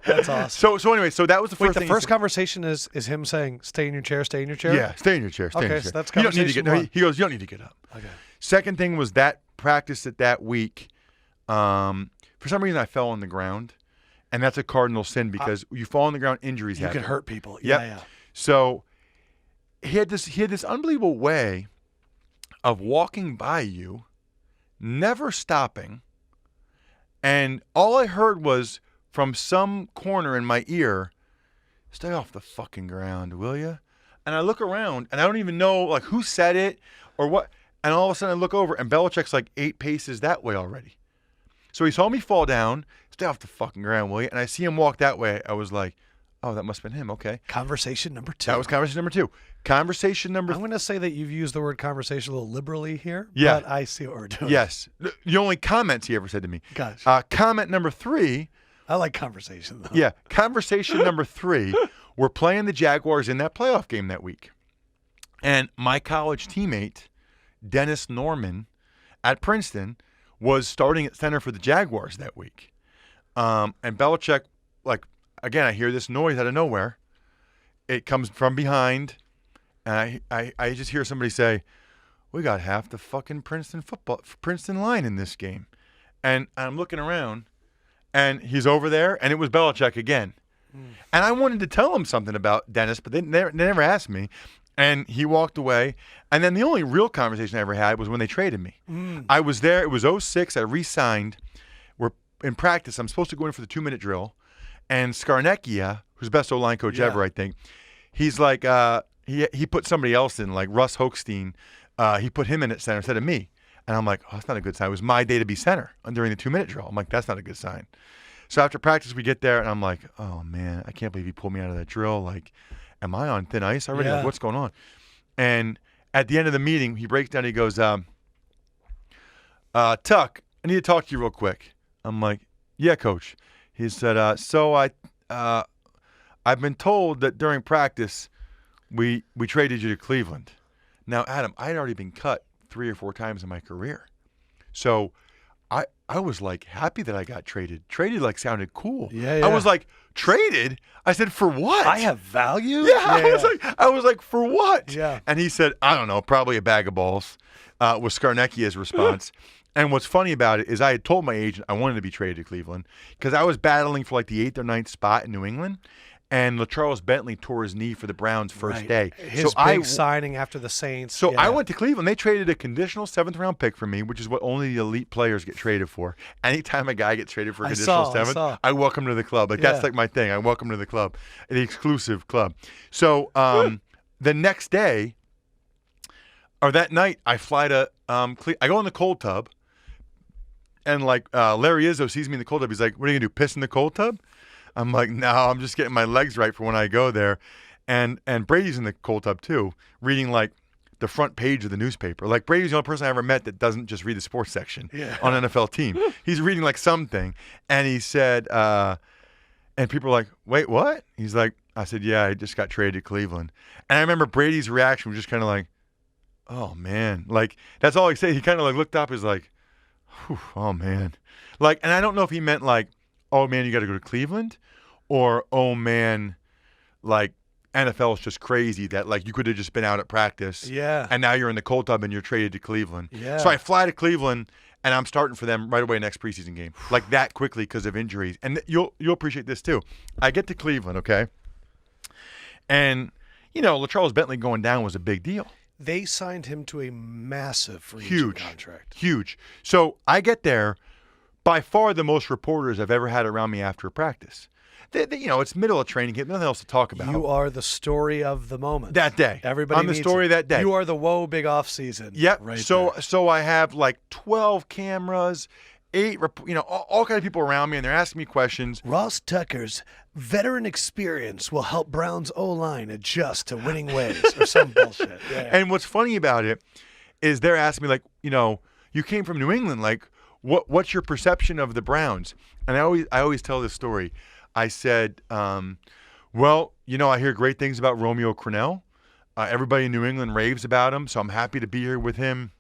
Speaker 1: That's awesome.
Speaker 2: So anyway, that was the first thing.
Speaker 1: The first conversation is him saying, "Stay in your chair, stay in your chair."
Speaker 2: Yeah, stay in your chair. Stay in your chair.
Speaker 1: So that's
Speaker 2: you don't need to
Speaker 1: conversation
Speaker 2: get.
Speaker 1: one.
Speaker 2: He goes, "You don't need to get up."
Speaker 1: Okay.
Speaker 2: Second thing was that practice that week. For some reason, I fell on the ground, and that's a cardinal sin because you fall on the ground, injuries happen.
Speaker 1: You can hurt people.
Speaker 2: Yep.
Speaker 1: Yeah.
Speaker 2: So he had this unbelievable way of walking by you, never stopping, and all I heard was from some corner in my ear, "Stay off the fucking ground, will you?" And I look around, and I don't even know like who said it or what. And all of a sudden, I look over, and Belichick's like 8 paces that way already. So he saw me fall down, stay off the fucking ground, will you? And I see him walk that way. I was like, oh, that must have been him. Okay.
Speaker 1: Conversation number 2.
Speaker 2: That was conversation number 2. Conversation number
Speaker 1: I'm going to say that you've used the word conversation a little liberally here,
Speaker 2: Yeah.
Speaker 1: but I see what we're doing.
Speaker 2: Yes. The only comments he ever said to me.
Speaker 1: Gosh.
Speaker 2: Comment number 3.
Speaker 1: I like conversation, though.
Speaker 2: Yeah. Conversation number 3. We're playing the Jaguars in that playoff game that week. And my college teammate, Dennis Norman at Princeton, was starting at center for the Jaguars that week. And Belichick, again, I hear this noise out of nowhere. It comes from behind. And I just hear somebody say, we got half the fucking Princeton line in this game. And I'm looking around, and he's over there, and it was Belichick again. And I wanted to tell him something about Dennis, but they never asked me. And he walked away. And then the only real conversation I ever had was when they traded me. I was there. It was 2006. I re-signed. We're in practice. I'm supposed to go in for the 2-minute drill. And Scarnecchia, who's the best O-line coach ever, I think, he's like, he put somebody else in, like Russ Hochstein. He put him in at center instead of me. And I'm like, oh, that's not a good sign. It was my day to be center during the 2-minute drill. I'm like, that's not a good sign. So after practice, we get there, and I'm like, oh, man, I can't believe he pulled me out of that drill. Like, am I on thin ice already?
Speaker 1: Yeah.
Speaker 2: Like, what's going on? And at the end of the meeting, he breaks down. He goes, Tuck, I need to talk to you real quick. I'm like, yeah, coach. He said, I've been told that during practice we traded you to Cleveland. Now, Adam, I had already been cut 3 or 4 times in my career. So I was like happy that I got traded. Traded like sounded cool.
Speaker 1: Yeah.
Speaker 2: I was like, traded? I said, for what?
Speaker 1: I have value?
Speaker 2: Yeah, I was like, for what?
Speaker 1: Yeah.
Speaker 2: And he said, I don't know, probably a bag of balls, was Scarnecchia's response. And what's funny about it is I had told my agent I wanted to be traded to Cleveland because I was battling for like the 8th or 9th spot in New England. And LaCharles Bentley tore his knee for the Browns first day.
Speaker 1: His big signing after the Saints.
Speaker 2: So I went to Cleveland. They traded a conditional 7th-round pick for me, which is what only the elite players get traded for. Anytime a guy gets traded for a conditional 7th, I welcome him to the club. That's like my thing. I welcome him to the club, the exclusive club. So the next day, or that night, I fly to I go in the cold tub, and Larry Izzo sees me in the cold tub. He's like, what are you going to do, piss in the cold tub? I'm like, no, I'm just getting my legs right for when I go there. And Brady's in the cold tub too, reading like the front page of the newspaper. Like Brady's the only person I ever met that doesn't just read the sports section on an NFL team. He's reading like something. And he said, and people are like, wait, what? He's like, I said, yeah, I just got traded to Cleveland. And I remember Brady's reaction was just kind of like, oh man. Like that's all he said. He kind of like looked up, is like, oh man. Like, and I don't know if he meant like, oh man, you got to go to Cleveland, or oh man, like NFL is just crazy that like you could have just been out at practice, and now you're in the cold tub and you're traded to Cleveland. So I fly to Cleveland and I'm starting for them right away next preseason game, like that quickly because of injuries. And you'll appreciate this too. I get to Cleveland, okay, and LaCharles Bentley going down was a big deal.
Speaker 1: They signed him to a massive free agent contract.
Speaker 2: Huge. So I get there. By far the most reporters I've ever had around me after a practice. It's middle of training camp, nothing else to talk about.
Speaker 1: You are the story of the moment.
Speaker 2: That day.
Speaker 1: Everybody
Speaker 2: I'm the story of that day.
Speaker 1: You are the whoa big off season.
Speaker 2: Yep.
Speaker 1: Right
Speaker 2: so I have like 12 cameras, 8, all kinds of people around me, and they're asking me questions.
Speaker 1: Ross Tucker's veteran experience will help Brown's O-line adjust to winning ways or some bullshit. Yeah.
Speaker 2: And what's funny about it is they're asking me like, you came from New England, like, what's your perception of the Browns? And I always tell this story. I said, well, I hear great things about Romeo Crennel. Everybody in New England raves about him, so I'm happy to be here with him.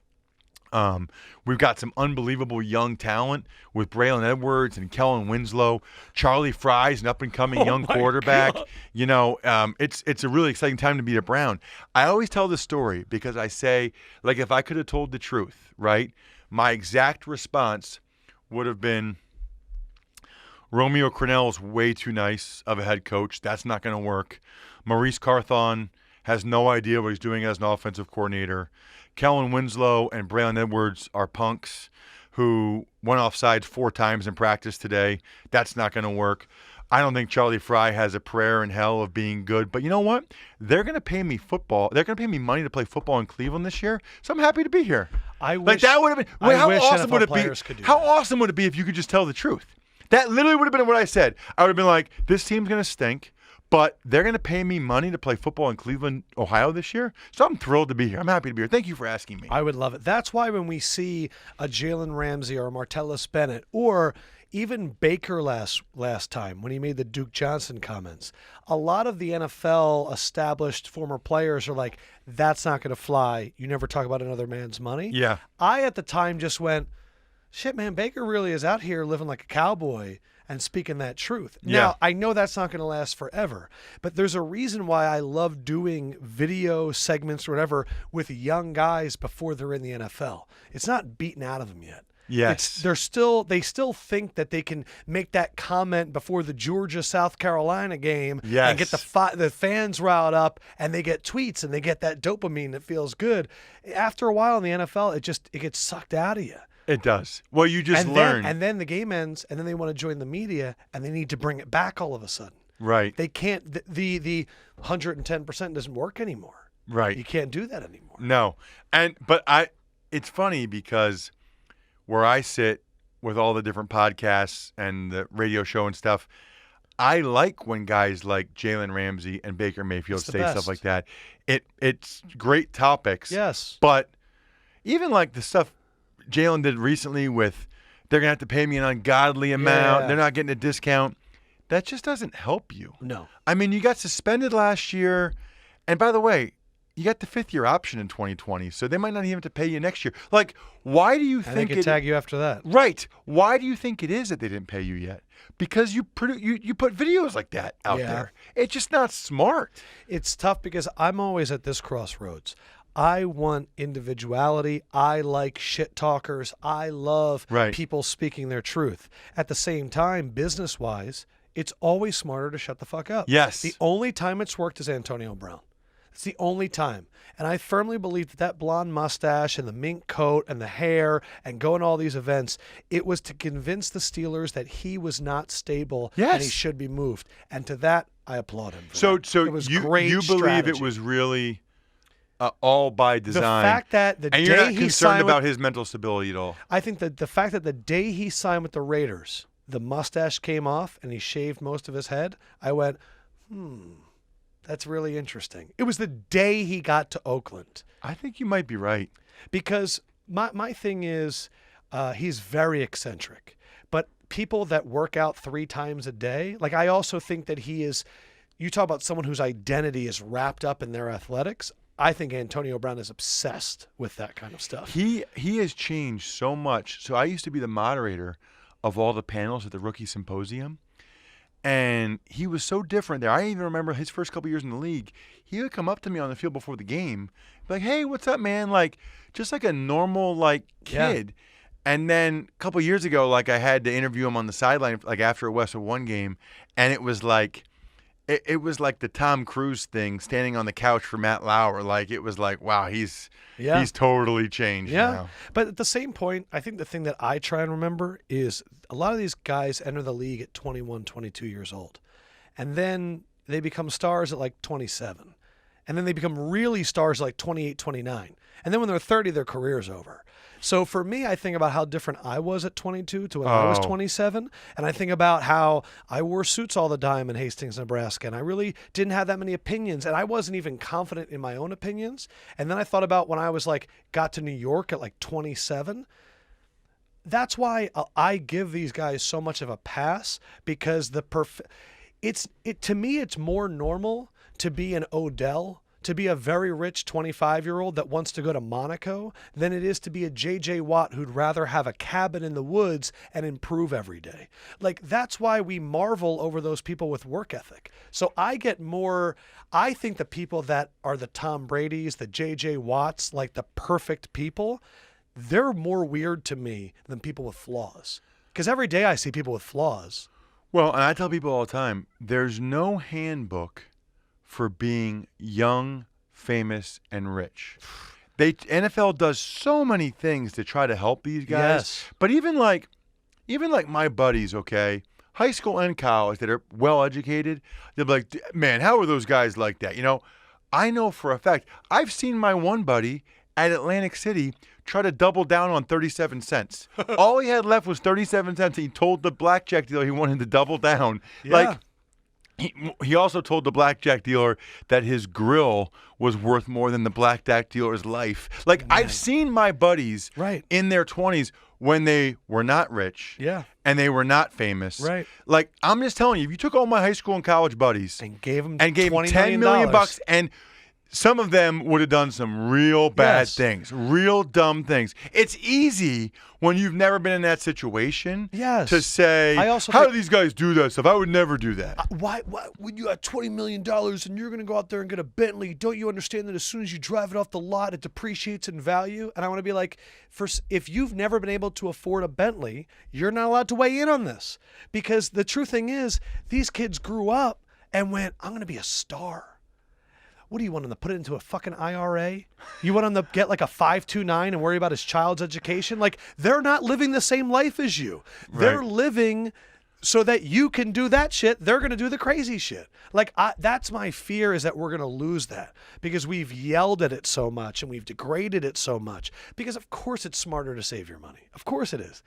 Speaker 2: We've got some unbelievable young talent with Braylon Edwards and Kellen Winslow. Charlie Fry's an up-and-coming young quarterback.
Speaker 1: God.
Speaker 2: It's a really exciting time to be a Brown. I always tell this story because I say, like, if I could have told the truth, right, my exact response would have been, Romeo Crennel is way too nice of a head coach. That's not going to work. Maurice Carthon has no idea what he's doing as an offensive coordinator. Kellen Winslow and Braylon Edwards are punks who went offside 4 times in practice today. That's not going to work. I don't think Charlie Fry has a prayer in hell of being good. But you know what? They're going to pay me football. They're going to pay me money to play football in Cleveland this year. So I'm happy to be here.
Speaker 1: I wish
Speaker 2: that would have been. How awesome
Speaker 1: NFL
Speaker 2: would it be?
Speaker 1: players could do
Speaker 2: How
Speaker 1: that.
Speaker 2: awesome would it be if you could just tell the truth? That literally would have been what I said. I would have been like, this team's going to stink, but they're going to pay me money to play football in Cleveland, Ohio this year. So I'm thrilled to be here. I'm happy to be here. Thank you for asking me.
Speaker 1: I would love it. That's why when we see a Jalen Ramsey or a Martellus Bennett or even Baker last time when he made the Duke Johnson comments, a lot of the NFL established former players are like, that's not going to fly. You never talk about another man's money.
Speaker 2: Yeah.
Speaker 1: I at the time just went, shit, man, Baker really is out here living like a cowboy and speaking that truth.
Speaker 2: Yeah.
Speaker 1: Now, I know that's not going to last forever, but there's a reason why I love doing video segments or whatever with young guys before they're in the NFL. It's not beaten out of them yet.
Speaker 2: Yes.
Speaker 1: They still think that they can make that comment before the Georgia-South Carolina game and get the fans riled up, and they get tweets and they get that dopamine that feels good. After a while in the NFL, it gets sucked out of you.
Speaker 2: It does. Well, you just learn.
Speaker 1: And then the game ends, and then they want to join the media, and they need to bring it back all of a sudden.
Speaker 2: Right.
Speaker 1: They can't. The 110% doesn't work anymore.
Speaker 2: Right.
Speaker 1: You can't do that anymore.
Speaker 2: No. It's funny because where I sit with all the different podcasts and the radio show and stuff, I like when guys like Jalen Ramsey and Baker Mayfield say stuff like that. It's great topics.
Speaker 1: Yes.
Speaker 2: But even like the stuff Jalen did recently with they're going to have to pay me an ungodly amount.
Speaker 1: Yeah.
Speaker 2: They're not getting a discount. That just doesn't help you.
Speaker 1: No.
Speaker 2: I mean, you got suspended last year. And by the way, you got the fifth-year option in 2020, so they might not even have to pay you next year. Like, why do you think
Speaker 1: they could tag you after that?
Speaker 2: Right. Why do you think it is that they didn't pay you yet? Because you put videos like that out there. It's just not smart.
Speaker 1: It's tough because I'm always at this crossroads. I want individuality. I like shit talkers. I love people speaking their truth. At the same time, business-wise, it's always smarter to shut the fuck up.
Speaker 2: Yes.
Speaker 1: The only time it's worked is Antonio Brown. It's the only time. And I firmly believe that blonde mustache and the mink coat and the hair and going to all these events, it was to convince the Steelers that he was not stable and he should be moved. And to that, I applaud him.
Speaker 2: So
Speaker 1: it was great
Speaker 2: you believe
Speaker 1: strategy.
Speaker 2: it was really all by design.
Speaker 1: The fact that
Speaker 2: and you're not concerned about his mental stability at all.
Speaker 1: I think that the fact that the day he signed with the Raiders, the mustache came off and he shaved most of his head, I went, that's really interesting. It was the day he got to Oakland.
Speaker 2: I think you might be right.
Speaker 1: Because my thing is he's very eccentric. But people that work out 3 times a day, like I also think that he is, you talk about someone whose identity is wrapped up in their athletics. I think Antonio Brown is obsessed with that kind of stuff.
Speaker 2: He has changed so much. So I used to be the moderator of all the panels at the Rookie Symposium. And he was so different there. I even remember his first couple years in the league. He would come up to me on the field before the game, be like, "Hey, what's up, man?" Like, just like a normal kid. Yeah. And then a couple years ago, I had to interview him on the sideline, after a Westwood One game, and it was like, it was like the Tom Cruise thing, standing on the couch for Matt Lauer. It was like, wow, he's totally changed now.
Speaker 1: But at the same point, I think the thing that I try and remember is a lot of these guys enter the league at 21, 22 years old. And then they become stars at 27. And then they become really stars at 28, 29. And then when they're 30, their career's over. So for me, I think about how different I was at 22 to when I was 27. And I think about how I wore suits all the time in Hastings, Nebraska. And I really didn't have that many opinions. And I wasn't even confident in my own opinions. And then I thought about when I was got to New York at 27. That's why I give these guys so much of a pass, because to me, it's more normal to be an Odell, to be a very rich 25-year-old that wants to go to Monaco, than it is to be a J.J. Watt who'd rather have a cabin in the woods and improve every day. That's why we marvel over those people with work ethic. So I think the people that are the Tom Bradys, the J.J. Watts, the perfect people, they're more weird to me than people with flaws. Because every day I see people with flaws.
Speaker 2: Well, and I tell people all the time, there's no handbook for being young, famous, and rich. NFL does so many things to try to help these guys.
Speaker 1: Yes.
Speaker 2: But even my buddies, okay, high school and college that are well educated, they'll be like, man, how are those guys like that? I know for a fact, I've seen my one buddy at Atlantic City try to double down on 37 cents. All he had left was 37 cents. He told the blackjack dealer he wanted to double down.
Speaker 1: Yeah.
Speaker 2: Like, he also told the blackjack dealer that his grill was worth more than the blackjack dealer's life. Like, I've seen my buddies in their 20s when they were not rich and they were not famous.
Speaker 1: Right.
Speaker 2: Like, I'm just telling you, if you took all my high school and college buddies
Speaker 1: and gave them
Speaker 2: $10 million bucks, and some of them would have done some real bad things, real dumb things. It's easy when you've never been in that situation to say, how do these guys do that stuff? I would never do that.
Speaker 1: Why when you got $20 million and you're going to go out there and get a Bentley, don't you understand that as soon as you drive it off the lot, it depreciates in value? And I want to be like, if you've never been able to afford a Bentley, you're not allowed to weigh in on this. Because the true thing is, these kids grew up and went, I'm going to be a star. What do you want him to put it into a fucking IRA? You want him to get like a 529 and worry about his child's education? Like, they're not living the same life as you. They're living so that you can do that shit. They're going to do the crazy shit. Like, that's my fear, is that we're going to lose that because we've yelled at it so much and we've degraded it so much. Because of course it's smarter to save your money. Of course it is.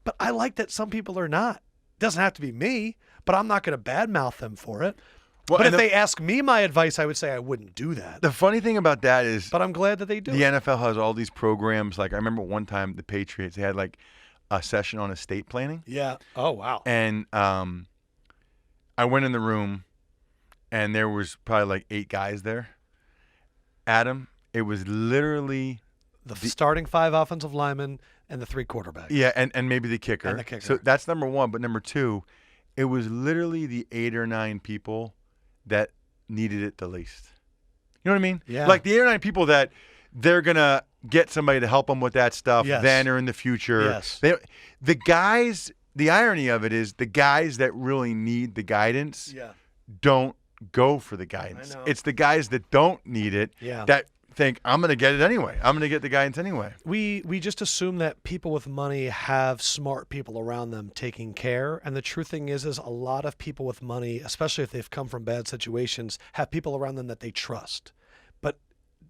Speaker 1: But I like that some people are not. It doesn't have to be me, but I'm not going to badmouth them for it. Well, but if they ask me my advice, I would say I wouldn't do that.
Speaker 2: The funny thing about that is...
Speaker 1: But I'm glad that they do.
Speaker 2: The NFL has all these programs. Like, I remember one time the Patriots, they had like a session on estate planning.
Speaker 1: Yeah. Oh, wow.
Speaker 2: And I went in the room, and there was probably like 8 guys there. Adam, it was literally...
Speaker 1: The starting 5 offensive linemen and the 3 quarterbacks.
Speaker 2: Yeah, and maybe the kicker.
Speaker 1: And the kicker.
Speaker 2: So that's number 1. But number 2, it was literally the 8 or 9 people that needed it the least. You know what I mean?
Speaker 1: Yeah.
Speaker 2: Like the 8 or 9 people that they're going to get somebody to help them with that stuff then or in the future.
Speaker 1: Yes.
Speaker 2: The guys, the irony of it is the guys that really need the guidance don't go for the guidance.
Speaker 1: I know.
Speaker 2: It's the guys that don't need it that think, I'm going to get it anyway. I'm going to get the guidance anyway.
Speaker 1: We just assume that people with money have smart people around them taking care. And the true thing is a lot of people with money, especially if they've come from bad situations, have people around them that they trust. But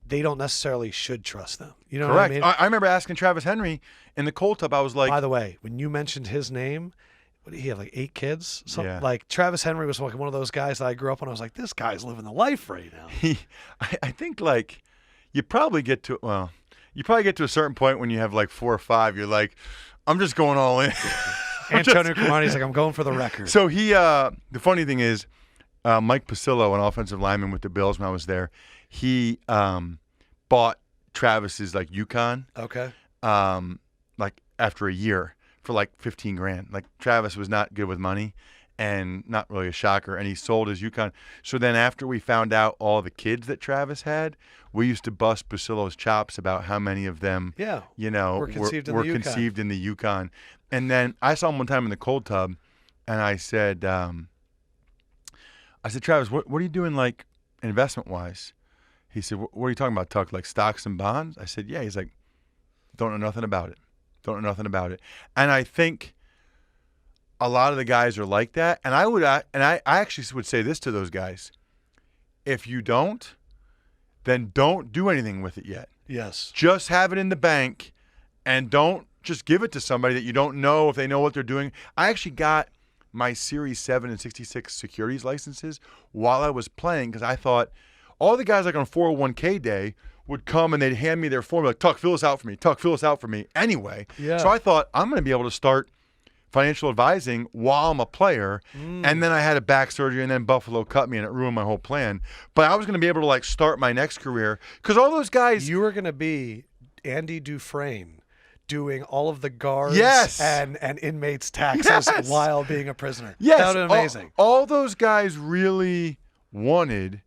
Speaker 1: they don't necessarily should trust them. You know what I mean?
Speaker 2: I remember asking Travis Henry in the cold tub, I was like...
Speaker 1: By the way, when you mentioned his name... What did he have, like 8 kids? Something like Travis Henry was like one of those guys that I grew up on. I was like, this guy's living the life right now.
Speaker 2: I think like... You probably get to a certain point when you have like 4 or 5. You're like, I'm just going all in.
Speaker 1: Antonio Cromartie's like, I'm going for the record.
Speaker 2: So the funny thing is, Mike Pasillo, an offensive lineman with the Bills when I was there, he bought Travis's like Yukon.
Speaker 1: Okay.
Speaker 2: Like after a year for like $15,000. Like Travis was not good with money. And not really a shocker, and he sold his Yukon. So then after we found out all the kids that Travis had, we used to bust Basillo's chops about how many of them, were conceived in the Yukon. And then I saw him one time in the cold tub, and I said, Travis, what are you doing like investment-wise? He said, what are you talking about, Tuck, like stocks and bonds? I said, yeah. He's like, don't know nothing about it. And I think... a lot of the guys are like that, and I actually would say this to those guys: if you don't, then don't do anything with it yet.
Speaker 1: Yes.
Speaker 2: Just have it in the bank, and don't just give it to somebody that you don't know if they know what they're doing. I actually got my Series 7 and 66 securities licenses while I was playing because I thought all the guys like on 401k day would come and they'd hand me their form like, Tuck, fill this out for me. Tuck, fill this out for me. Anyway, so I thought I'm going to be able to start financial advising while I'm a player, and then I had a back surgery, and then Buffalo cut me, and it ruined my whole plan. But I was going to be able to like start my next career because all those guys.
Speaker 1: You were going to be Andy Dufresne doing all of the guards and inmates' taxes while being a prisoner.
Speaker 2: Yes,
Speaker 1: that would have been amazing.
Speaker 2: All those guys really wanted.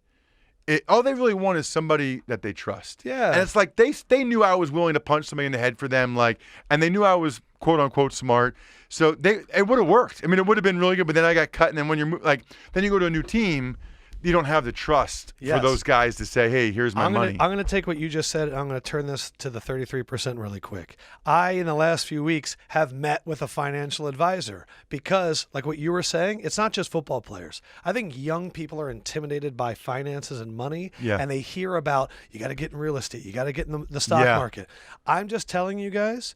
Speaker 2: All they really want is somebody that they trust.
Speaker 1: Yeah.
Speaker 2: And it's like they knew I was willing to punch somebody in the head for them, like, and they knew I was quote unquote smart. So it would have worked. I mean, it would have been really good. But then I got cut, and then when you're like, then you go to a new team, you don't have the trust
Speaker 1: Yes.
Speaker 2: for those guys to say, hey, here's my money.
Speaker 1: I'm going to take what you just said and I'm going to turn this to the 33% really quick. I, in the last few weeks, have met with a financial advisor because, like what you were saying, it's not just football players. I think young people are intimidated by finances and money, and they hear about, you got to get in real estate, you got to get in the stock market. I'm just telling you guys,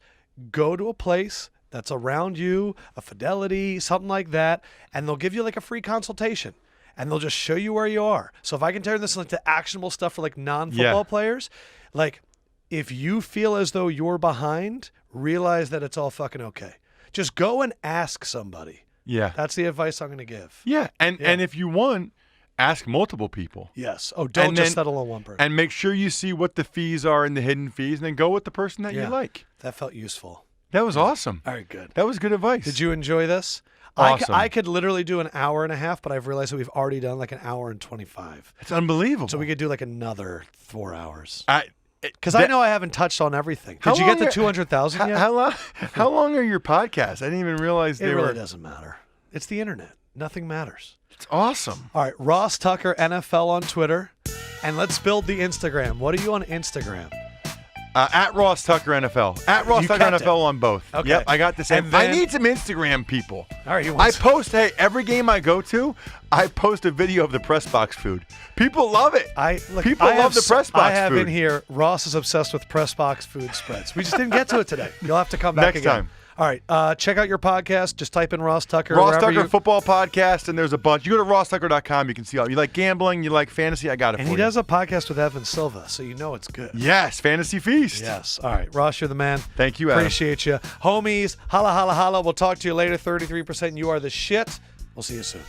Speaker 1: go to a place that's around you, a Fidelity, something like that, and they'll give you like a free consultation. And they'll just show you where you are. So if I can turn this into actionable stuff for like non-football players, like if you feel as though you're behind, realize that it's all fucking okay. Just go and ask somebody.
Speaker 2: Yeah.
Speaker 1: That's the advice I'm going to give.
Speaker 2: Yeah. And if you want, ask multiple people.
Speaker 1: Yes. Oh, don't just settle on one person.
Speaker 2: And make sure you see what the fees are and the hidden fees, and then go with the person that you like.
Speaker 1: That felt useful.
Speaker 2: That was awesome.
Speaker 1: All right, good.
Speaker 2: That was good advice.
Speaker 1: Did you enjoy this?
Speaker 2: Awesome.
Speaker 1: I could literally do an hour and a half, but I've realized that we've already done like an hour and 25.
Speaker 2: It's unbelievable.
Speaker 1: So we could do like another 4 hours.
Speaker 2: Because
Speaker 1: I know I haven't touched on everything. Did you get the 200,000 yet?
Speaker 2: How long are your podcasts? I didn't even realize
Speaker 1: it really doesn't matter. It's the internet. Nothing matters.
Speaker 2: It's awesome.
Speaker 1: All right, Ross Tucker NFL on Twitter, and let's build the Instagram. What are you on Instagram?
Speaker 2: At Ross Tucker NFL. At Ross Tucker NFL on both.
Speaker 1: Okay.
Speaker 2: Yep, I got the same. I need some Instagram people.
Speaker 1: All right,
Speaker 2: I post, every game I go to, I post a video of the press box food. People love it. People love the press box food.
Speaker 1: I have in here, Ross is obsessed with press box food spreads. We just didn't get to it today. You'll have to come back
Speaker 2: next
Speaker 1: again.
Speaker 2: time.
Speaker 1: All right, check out your podcast. Just type in Ross Tucker.
Speaker 2: Ross Tucker Football Podcast, and there's a bunch. You go to rosstucker.com, you can see all. You like gambling, you like fantasy, I got it for you.
Speaker 1: And he does a podcast with Evan Silva, so you know it's good.
Speaker 2: Yes, Fantasy Feast.
Speaker 1: Yes. All right, Ross, you're the man.
Speaker 2: Thank you, Adam.
Speaker 1: Appreciate you. Homies, holla, holla, holla. We'll talk to you later. 33%. You are the shit. We'll see you soon.